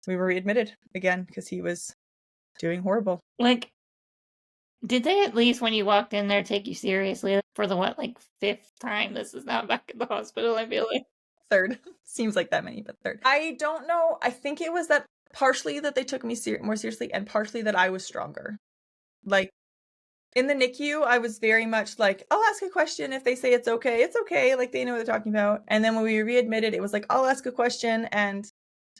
S2: we were readmitted again because he was doing horrible.
S1: Like, did they at least, when you walked in there, take you seriously for the what, like, 5th time? This is now back at the hospital, I feel like.
S2: Third. Seems like that many, but third. I don't know. I think it was that partially that they took me more seriously and partially that I was stronger. Like, in the NICU, I was very much like, I'll ask a question. If they say it's okay, it's okay. Like, they know what they're talking about. And then when we were readmitted, it was like, I'll ask a question and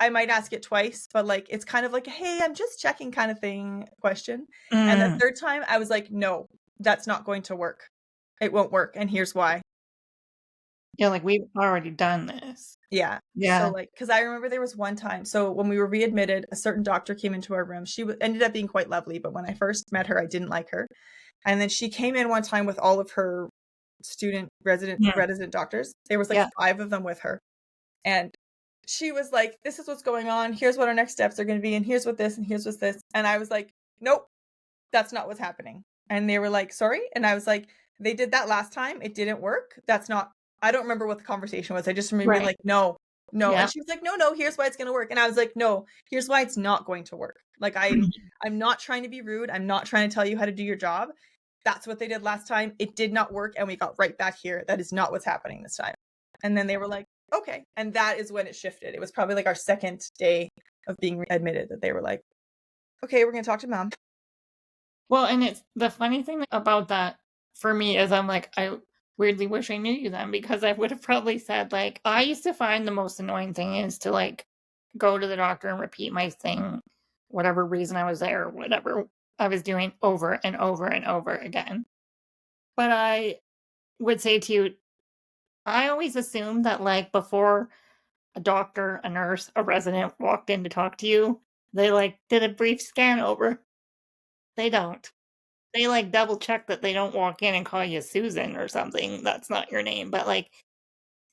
S2: I might ask it twice, but like, it's kind of like, hey, I'm just checking kind of thing question. And the third time, I was like, no, that's not going to work. It won't work. And here's why.
S1: Yeah, like, we've already done this.
S2: Yeah.
S1: Yeah.
S2: So like, because I remember there was one time. So when we were readmitted, a certain doctor came into our room. She ended up being quite lovely, but when I first met her, I didn't like her. And then she came in one time with all of her resident doctors. There was like 5 of them with her. And she was like, this is what's going on. Here's what our next steps are going to be. And here's what this and here's what's this. And I was like, nope, that's not what's happening. And they were like, sorry. And I was like, they did that last time. It didn't work. That's not, I don't remember what the conversation was. I just remember being like, no.
S1: Yeah.
S2: And she was like, no, here's why it's going to work. And I was like, no, here's why it's not going to work. Like, I'm not trying to be rude. I'm not trying to tell you how to do your job. That's what they did last time. It did not work. And we got right back here. That is not what's happening this time. And then they were like, okay. And that is when it shifted. It was probably like our second day of being admitted that they were like, okay, we're going to talk to mom.
S1: Well, and it's the funny thing about that for me is I'm like, I weirdly wish I knew you then, because I would have probably said, like, I used to find the most annoying thing is to, like, go to the doctor and repeat my thing, whatever reason I was there, whatever I was doing over and over and over again. But I would say to you, I always assumed that, like, before a doctor, a nurse, a resident walked in to talk to you, they, like, did a brief scan over. They don't. They, like, double check that they don't walk in and call you Susan or something. That's not your name, but, like,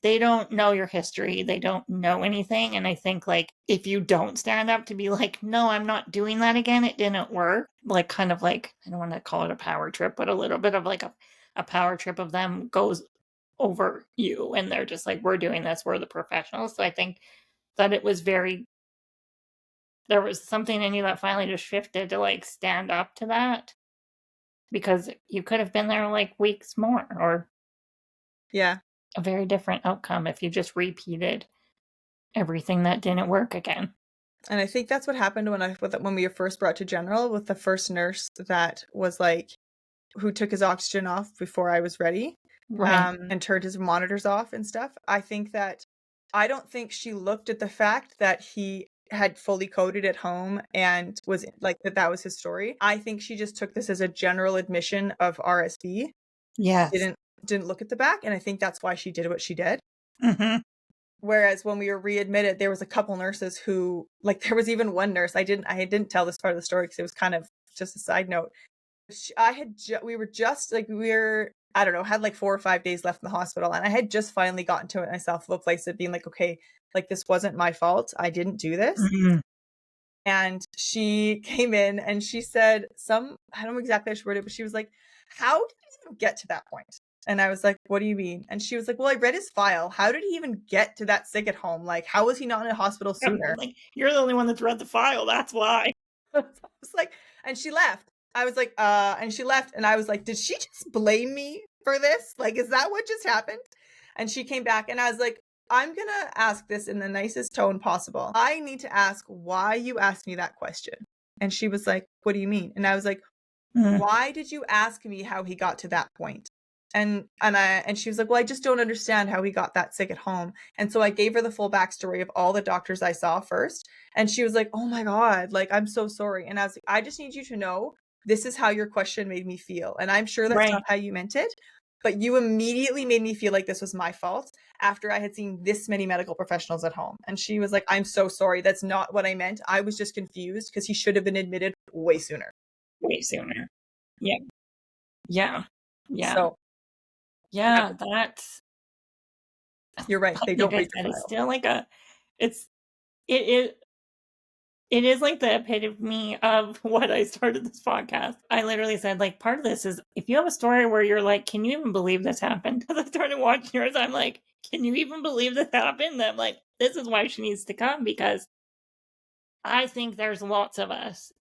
S1: they don't know your history. They don't know anything, and I think, like, if you don't stand up to be like, "No, I'm not doing that again. It didn't work." Like, kind of like, I don't wanna call it a power trip, but a little bit of, like, a power trip of them goes over you, and they're just like, "We're doing this. We're the professionals." So I think that it was very there was something in you that finally just shifted to, like, stand up to that. Because you could have been there, like, weeks more or
S2: Yeah.
S1: a very different outcome if you just repeated everything that didn't work again.
S2: And I think that's what happened when we were first brought to general with the first nurse that was like, who took his oxygen off before I was ready,
S1: Right.
S2: and turned his monitors off and stuff. I don't think she looked at the fact that he had fully coded at home and was like that was his story. I think she just took this as a general admission of RSV.
S1: Yes.
S2: Didn't look at the back, and I think that's why she did what she did.
S1: Mhm.
S2: Whereas when we were readmitted, there was a couple nurses who, like, there was even one nurse. I didn't tell this part of the story because it was kind of just a side note. We were just like, I don't know, had like 4 or 5 days left in the hospital, and I had just finally gotten to it myself, a place of being like, okay, like, this wasn't my fault. I didn't do this.
S1: Mhm.
S2: And she came in and she said I don't know exactly how she worded it, but she was like, how did he even get to that point? And I was like, what do you mean? And she was like, well, I read his file. How did he even get to that sick at home? Like, how was he not in a hospital sooner?
S1: Like, you're the only one that's read the file, that's why.
S2: I was like, and she left. I was like, and she left, and I was like, did she just blame me for this? Like, is that what just happened? And she came back, and I was like, I'm gonna ask this in the nicest tone possible. I need to ask why you asked me that question. And she was like, what do you mean? And I was like, why did you ask me how he got to that point? And she was like, well, I just don't understand how he got that sick at home. And so I gave her the full backstory of all the doctors I saw first. And she was like, oh my God, like, I'm so sorry. And I was like, I just need you to know this is how your question made me feel. And I'm sure that's not how you meant it, but you immediately made me feel like this was my fault after I had seen this many medical professionals at home. And she was like, I'm so sorry. That's not what I meant. I was just confused because he should have been admitted way sooner.
S1: Way sooner. Yeah. Yeah. Yeah.
S2: So
S1: yeah, that's
S2: you're right. They don't
S1: like I
S2: read
S1: said,
S2: the
S1: it's
S2: file.
S1: still like it it is like the epitome of what I started this podcast. I literally said, like, part of this is if you have a story where you're like, can you even believe this happened? Because I started watching yours, I'm like, can you even believe this happened? And I'm like, this is why she needs to come, because I think there's lots of us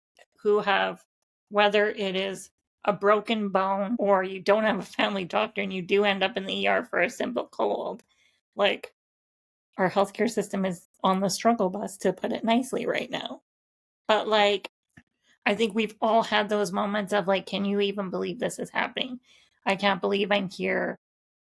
S1: who have, whether it is a broken bone or you don't have a family doctor and you do end up in the ER for a simple cold. Like, our healthcare system is on the struggle bus, to put it nicely, right now. But like, I think we've all had those moments of like, can you even believe this is happening? I can't believe I'm here.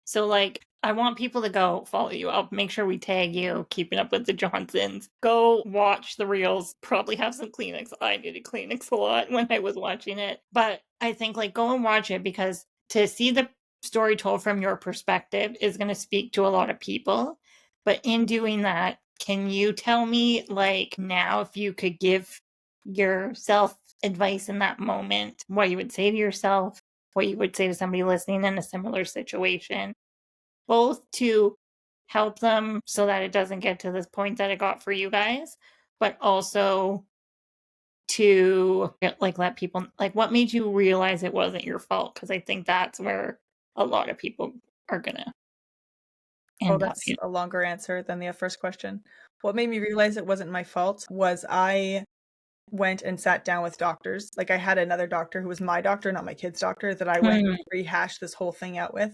S1: So like, I want people to go follow you. I'll make sure we tag you, Keeping Up with the Johnsons. Go watch the reels. Probably have some Kleenex. I needed Kleenex a lot when I was watching it. But I think like, go and watch it, because to see the story told from your perspective is going to speak to a lot of people. But in doing that, can you tell me, like, now, if you could give yourself advice in that moment, what you would say to yourself, what you would say to somebody listening in a similar situation, both to help them so that it doesn't get to this point that it got for you guys, but also to like let people, like, what made you realize it wasn't your fault? Because I think that's where a lot of people are gonna
S2: Oh,
S1: end up.
S2: that's a longer answer than the first question. What made me realize it wasn't my fault was I went and sat down with doctors. Like, I had another doctor who was my doctor, not my kid's doctor, that I went and rehashed this whole thing out with,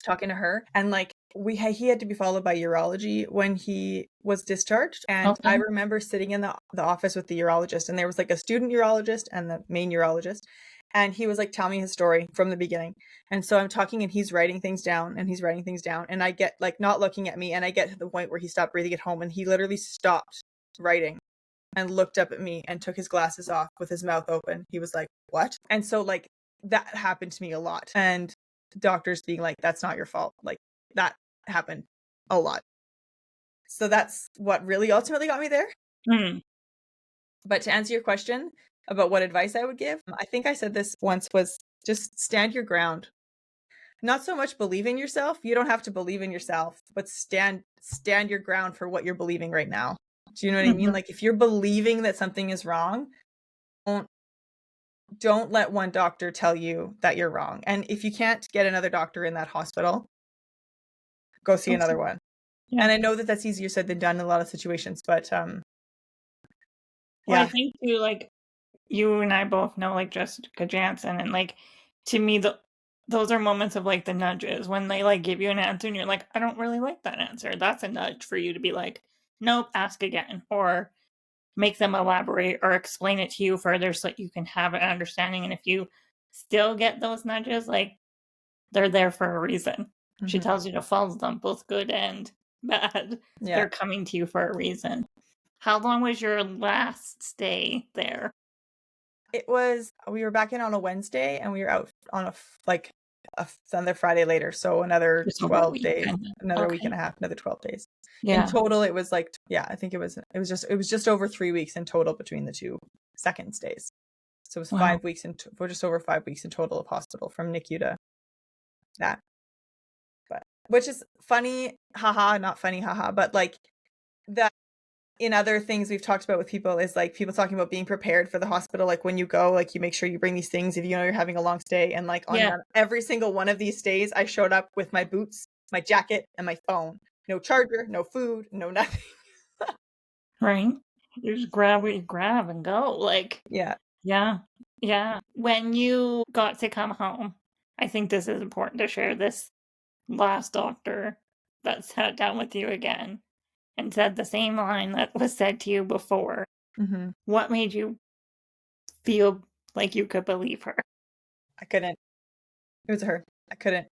S2: talking to her. And like, he had to be followed by urology when he was discharged. And I
S1: Okay.
S2: remember sitting in the office with the urologist, and there was like a student urologist and the main urologist. And he was like telling me his story from the beginning. And so I'm talking and he's writing things down and he's writing things down. And I get like not looking at me, and I get to the point where he stopped breathing at home, and he literally stopped writing and looked up at me and took his glasses off with his mouth open. He was like, "What?" And so like, that happened to me a lot. And doctors being like, "That's not your fault." Like, that happened a lot. So that's what really ultimately got me there.
S1: Mm.
S2: But to answer your question about what advice I would give, I think I said this once, was just stand your ground. Not so much believe in yourself. You don't have to believe in yourself, but stand your ground for what you're believing right now. Do you know what I mean?
S1: Mhm.
S2: Like, if you're believing that something is wrong, don't let one doctor tell you that you're wrong. And if you can't get another doctor in that hospital, go see another one.
S1: Yeah.
S2: And I know that that's easier said than done in a lot of situations, but
S1: Well, I
S2: yeah.
S1: think too, like, you and I both know, like, Jessica Jansen, and like, to me, those are moments of like the nudges when they like give you an answer and you're like, I don't really like that answer. That's a nudge for you to be like, nope, ask again, or make them elaborate or explain it to you further so that you can have an understanding. And if you still get those nudges, like, they're there for a reason. She
S2: Mhm.
S1: tells you to follow them, both good and bad.
S2: Yeah.
S1: They're coming to you for a reason. How long was your last stay there?
S2: It was, we were back in on a Wednesday and we were out on another Friday later. So another
S1: Just over a
S2: 12
S1: week,
S2: days,
S1: kind of.
S2: another week and
S1: Okay.
S2: a half, another 12 days. In
S1: Yeah.
S2: total, it was like, yeah, I think it was just over 3 weeks in total between the two second stays. So it was
S1: Wow.
S2: 5 weeks we're just over 5 weeks in total of hospital from NICU to that. But which is funny, haha, not funny, haha, but like, that in other things we've talked about with people is like people talking about being prepared for the hospital. Like, when you go, like, you make sure you bring these things if you know you're having a long stay. And like, on
S1: Yeah.
S2: every single one of these stays, I showed up with my boots, my jacket, and my phone. No charger, no food, no nothing.
S1: Right? You just grab what you grab and go. Like,
S2: Yeah.
S1: yeah. Yeah. When you got to come home, I think this is important to share. This last doctor that sat down with you again and said the same line that was said to you before.
S2: Mm-hmm.
S1: What made you feel like you could believe her?
S2: I couldn't. It was her. I couldn't.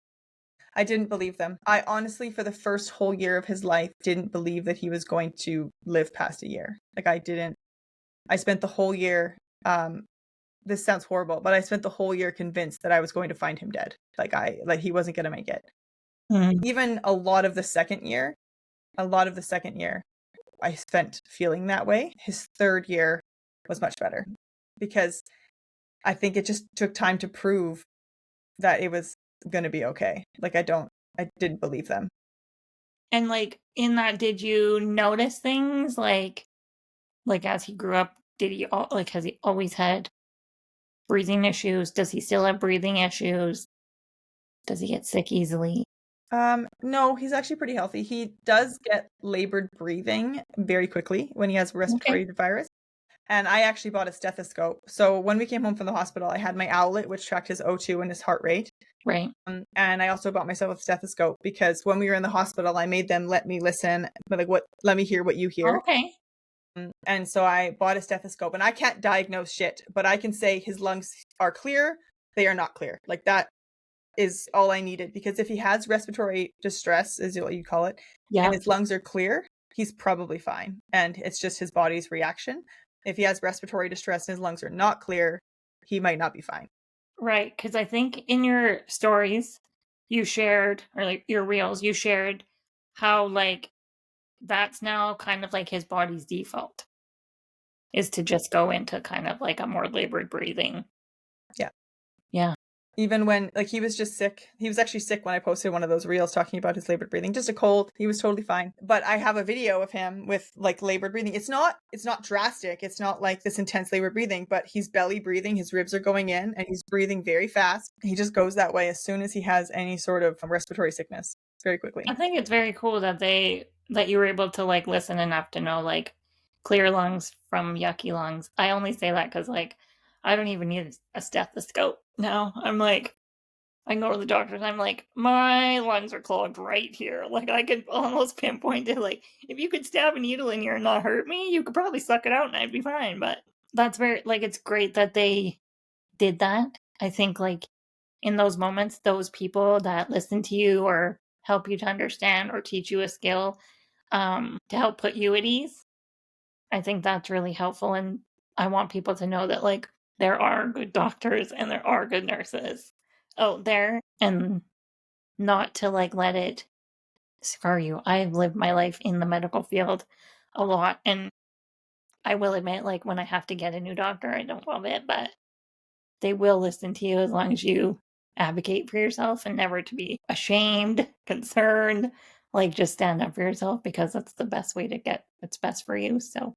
S2: I didn't believe them. I honestly, for the first whole year of his life, didn't believe that he was going to live past a year. Like, I didn't. I spent the whole year, this sounds horrible, but I spent the whole year convinced that I was going to find him dead. Like, he wasn't going to make it.
S1: Mm.
S2: Even a lot of the second year, I spent feeling that way. His third year was much better because I think it just took time to prove that it was going to be okay. Like, I didn't believe them.
S1: And like, in that, did you notice things like Like, as he grew up, has he always had breathing issues? Does he still have breathing issues? Does he get sick easily?
S2: No, he's actually pretty healthy. He does get labored breathing very quickly when he has
S1: Okay.
S2: respiratory virus. And I actually bought a stethoscope. So when we came home from the hospital, I had my owlet, which tracked his O2 and his heart rate.
S1: Right.
S2: And I also bought myself a stethoscope because when we were in the hospital, I made them let me listen, but like, let me hear what you hear.
S1: Okay.
S2: And so I bought a stethoscope, and I can't diagnose shit, but I can say his lungs are clear. They are not clear. Like, that is all I needed, because if he has respiratory distress, is what you call it,
S1: Yeah.
S2: and his lungs are clear, he's probably fine. And it's just his body's reaction. If he has respiratory distress and his lungs are not clear, he might not be fine.
S1: Right. Because I think in your stories you shared, or like your reels, you shared how like that's now kind of like his body's default is to just go into kind of like a more labored breathing.
S2: Yeah.
S1: Yeah.
S2: Even when, like, he was just sick. He was actually sick when I posted one of those reels talking about his labored breathing. Just a cold. He was totally fine. But I have a video of him with like labored breathing. It's not drastic. It's not like this intense labored breathing, but he's belly breathing. His ribs are going in and he's breathing very fast. He just goes that way as soon as he has any sort of respiratory sickness, very quickly.
S1: I think it's very cool that you were able to like listen enough to know like clear lungs from yucky lungs. I only say that because like I don't even need a stethoscope now. I'm like, I can go to the doctor and I'm like, my lungs are clogged right here. Like I could almost pinpoint it. Like if you could stab a needle in here and not hurt me, you could probably suck it out and I'd be fine. But that's very like it's great that they did that. I think like in those moments, those people that listen to you or help you to understand or teach you a skill to help put you at ease, I think that's really helpful. And I want people to know that like there are good doctors and there are good nurses out there, and not to like let it scar you. I've lived my life in the medical field a lot, and I will admit, like when I have to get a new doctor, I don't love it, but they will listen to you as long as you advocate for yourself and never to be ashamed, concerned, like just stand up for yourself because that's the best way to get what's best for you. So,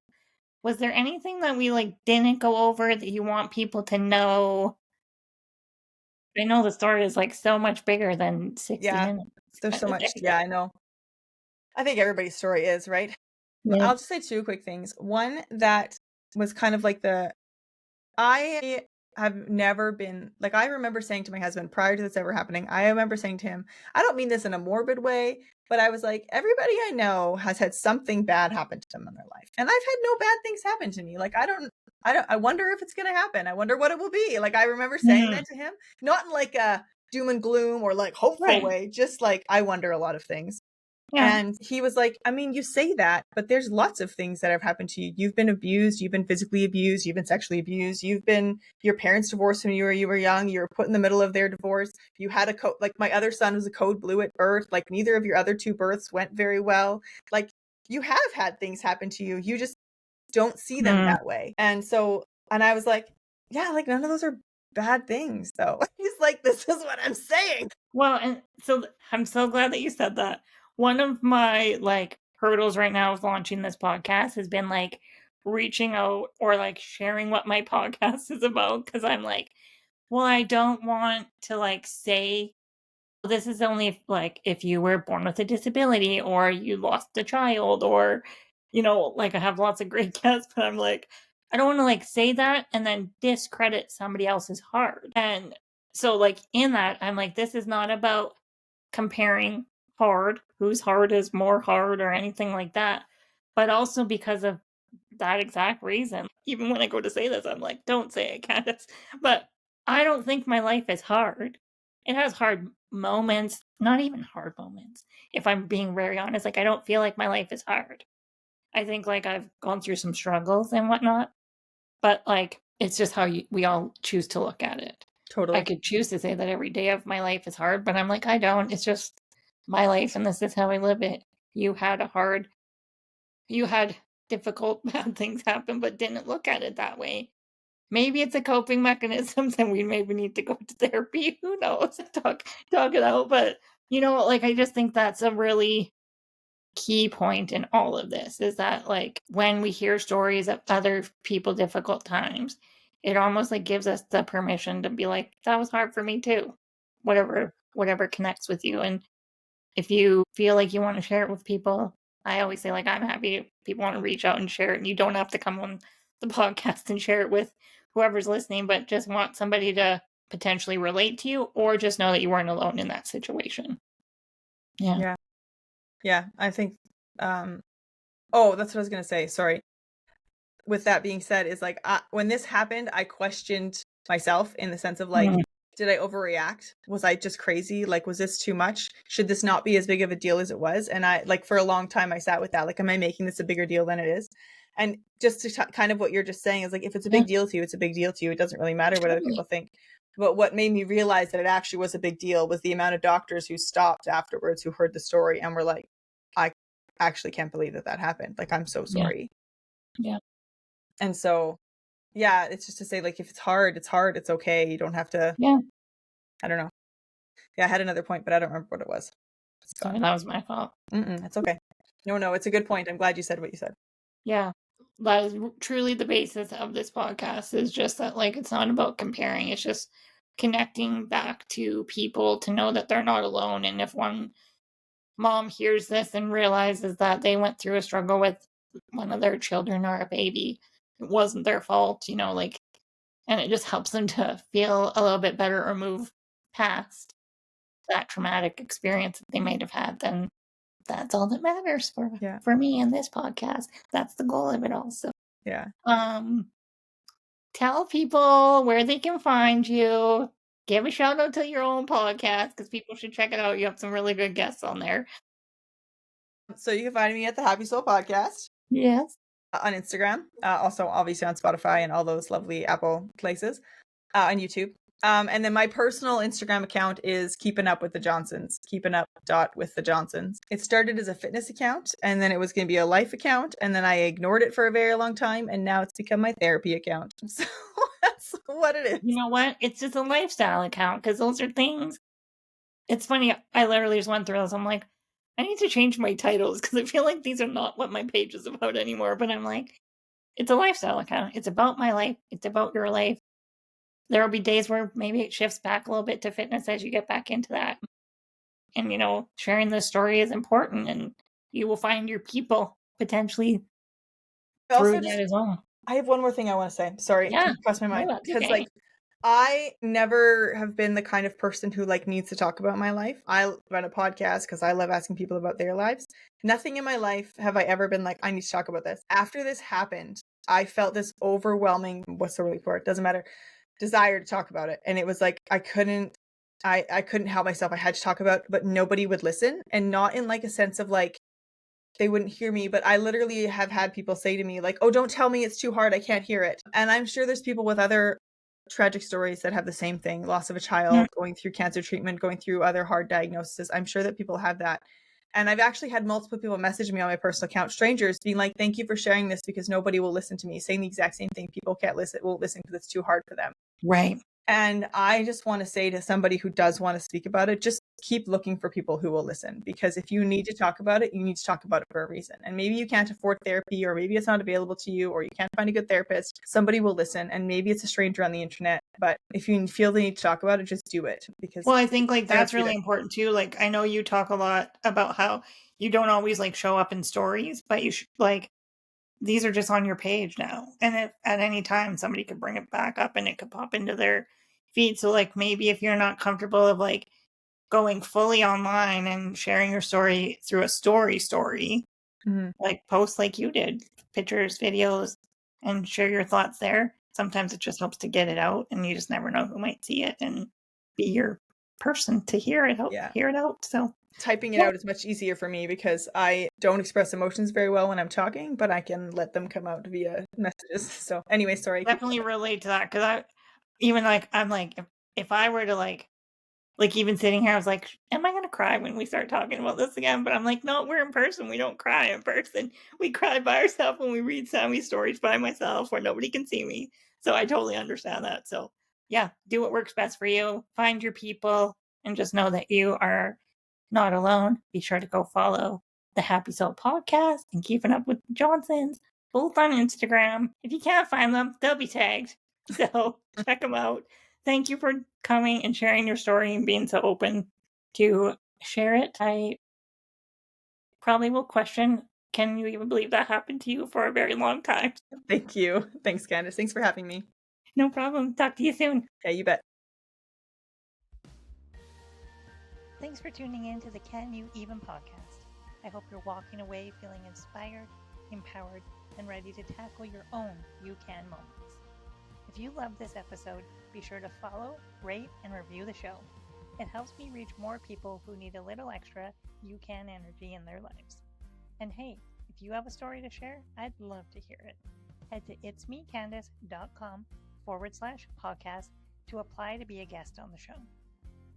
S1: was there anything that we like didn't go over that you want people to know? I know the story is like so much bigger than 60
S2: Yeah,
S1: minutes
S2: there's
S1: kind
S2: so
S1: of
S2: much.
S1: thing.
S2: Yeah, I know. I think everybody's story is, right?
S1: Yeah.
S2: I'll just say two quick things. One that was kind of like I have never been like, I remember saying to my husband prior to this ever happening, I remember saying to him, I don't mean this in a morbid way, but I was like, everybody I know has had something bad happen to them in their life. And I've had no bad things happen to me. Like, I wonder if it's going to happen. I wonder what it will be. Like, I remember saying
S1: Mhm.
S2: that to him, not in like a doom and gloom or like hopeful
S1: Right.
S2: way, just like, I wonder a lot of things.
S1: Yeah.
S2: And he was like, I mean, you say that, but there's lots of things that have happened to you. You've been abused. You've been physically abused. You've been sexually abused. Your parents divorced when you were young. You were put in the middle of their divorce. You had like my other son was a code blue at birth. Like neither of your other two births went very well. Like you have had things happen to you. You just don't see them
S1: Mm.
S2: that way. And I was like, yeah, like none of those are bad things though. He's like, this is what I'm saying.
S1: Well, and so I'm so glad that you said that. One of my like hurdles right now of launching this podcast has been like reaching out or like sharing what my podcast is about, because I'm like, well, I don't want to like say this is only if you were born with a disability or you lost a child, or like I have lots of great guests, but I'm like, I don't want to like say that and then discredit somebody else's heart. And so like in that, I'm like, this is not about comparing hard, whose heart is more hard or anything like that, but also because of that exact reason. Even when I go to say this, I'm like, don't say it, Candace. But I don't think my life is hard. It has hard moments, not even hard moments. If I'm being very honest, like I don't feel like my life is hard. I think like I've gone through some struggles and whatnot, but like it's just how we all choose to look at it. I
S2: Totally.
S1: could choose to say that every day of my life is hard, but I'm like, I don't. It's just my life and this is how I live it. You had a hard, you had difficult, bad things happen, but didn't look at it that way. Maybe it's a coping mechanism, and we maybe need to go to therapy. Who knows? Talk it out. But like I just think that's a really key point in all of this, is that like when we hear stories of other people difficult times, it almost like gives us the permission to be like, that was hard for me too. Whatever connects with you. And if you feel like you want to share it with people, I always say, like, I'm happy if people want to reach out and share it. And you don't have to come on the podcast and share it with whoever's listening, but just want somebody to potentially relate to you, or just know that you weren't alone in that situation. Yeah.
S2: Yeah, I think oh, that's what I was going to say. Sorry. With that being said, is like when this happened, I questioned myself in the sense of like, did I overreact? Was I just crazy? Like, was this too much? Should this not be as big of a deal as it was? And I, like, for a long time, I sat with that. Like, am I making this a bigger deal than it is? And just to kind of what you're just saying is like, if it's a big deal to you, it's a big deal to you. It doesn't really matter what other people think. But what made me realize that it actually was a big deal was the amount of doctors who stopped afterwards, who heard the story and were like, I actually can't believe that happened. Like, I'm so sorry.
S1: Yeah.
S2: And so, yeah, it's just to say, like, if it's hard, it's hard. It's okay. You don't have to.
S1: Yeah.
S2: I don't know. Yeah, I had another point, but I don't remember what it was.
S1: Sorry, that was my fault.
S2: It's okay. No, it's a good point. I'm glad you said what you said.
S1: Yeah. That is truly the basis of this podcast, is just that, like, it's not about comparing. It's just connecting back to people to know that they're not alone. And if one mom hears this and realizes that they went through a struggle with one of their children or a baby, it wasn't their fault, you know, like, and it just helps them to feel a little bit better or move past that traumatic experience that they might have had, then that's all that matters for me in this podcast. That's the goal of it also.
S2: Yeah.
S1: Tell people where they can find you. Give a shout out to your own podcast, because people should check it out. You have some really good guests on there.
S2: So you can find me at the Happy Soul Podcast.
S1: Yes.
S2: On Instagram. Also, obviously, on Spotify and all those lovely Apple places. On YouTube. And then my personal Instagram account is Keeping Up with the Johnsons. Keeping Up with the Johnsons. It started as a fitness account, and then it was going to be a life account, and then I ignored it for a very long time, and now it's become my therapy account. So that's what it is.
S1: You know what? It's just a lifestyle account, because those are things. It's funny. I literally just went through this. I'm like, I need to change my titles, because I feel like these are not what my page is about anymore. But I'm like, it's a lifestyle account. It's about my life. It's about your life. There will be days where maybe it shifts back a little bit to fitness as you get back into that. And, you know, sharing this story is important, and you will find your people potentially through that as well.
S2: I have one more thing I want to say. Sorry,
S1: Yeah.
S2: crossed my mind.
S1: No,
S2: Because,
S1: okay.
S2: like, I never have been the kind of person who, like, needs to talk about my life. I run a podcast because I love asking people about their lives. Nothing in my life have I ever been like, I need to talk about this. After this happened, I felt this overwhelming, what's the word for it? Doesn't matter, desire to talk about it. And it was like, I couldn't help myself. I had to talk about it, but nobody would listen. And not in like a sense of like, they wouldn't hear me, but I literally have had people say to me like, oh, don't tell me, it's too hard, I can't hear it. And I'm sure there's people with other tragic stories that have the same thing, loss of a child, going through cancer treatment, going through other hard diagnoses. I'm sure that people have that. And I've actually had multiple people message me on my personal account, strangers, being like, thank you for sharing this, because nobody will listen to me, saying the exact same thing. People won't listen because it's too hard for them.
S1: Right.
S2: And I just want to say to somebody who does want to speak about it, just keep looking for people who will listen, because if you need to talk about it, you need to talk about it for a reason. And maybe you can't afford therapy, or maybe it's not available to you, or you can't find a good therapist. Somebody will listen, and maybe it's a stranger on the internet. But if you feel the need to talk about it, just do it. Because,
S1: well, I think like that's really important too. Like, I know you talk a lot about how you don't always like show up in stories, but you should, like, these are just on your page now. And if at any time somebody could bring it back up and it could pop into their feed. So like, maybe if you're not comfortable of like going fully online and sharing your story through a story, like post like you did, pictures, videos, and share your thoughts there. Sometimes it just helps to get it out, and you just never know who might see it and be your person to hear it out. So
S2: typing it out is much easier for me, because I don't express emotions very well when I'm talking, but I can let them come out via messages. So anyway, sorry.
S1: Definitely relate to that, because I'm like, if I were to like even sitting here, I was like, am I going to cry when we start talking about this again? But I'm like, no, we're in person. We don't cry in person. We cry by ourselves when we read Sammi's stories by myself where nobody can see me. So I totally understand that. So yeah, do what works best for you. Find your people, and just know that you are not alone. Be sure to go follow the Happy Soul Podcast and Keeping Up with the Johnsons, both on Instagram. If you can't find them, they'll be tagged. So check them out. Thank you for coming and sharing your story and being so open to share it. I probably will question, can you even believe that happened to you, for a very long time.
S2: Thank you. Thanks, Candice. Thanks for having me.
S1: No problem. Talk to you soon.
S2: Yeah, you bet.
S1: Thanks for tuning in to the Can You Even podcast. I hope you're walking away feeling inspired, empowered, and ready to tackle your own You Can moments. If you loved this episode, be sure to follow, rate, and review the show. It helps me reach more people who need a little extra You Can energy in their lives. And hey, if you have a story to share, I'd love to hear it. Head to itsmecandice.com/podcast to apply to be a guest on the show.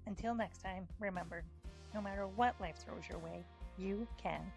S1: Until next time, remember, no matter what life throws your way, you can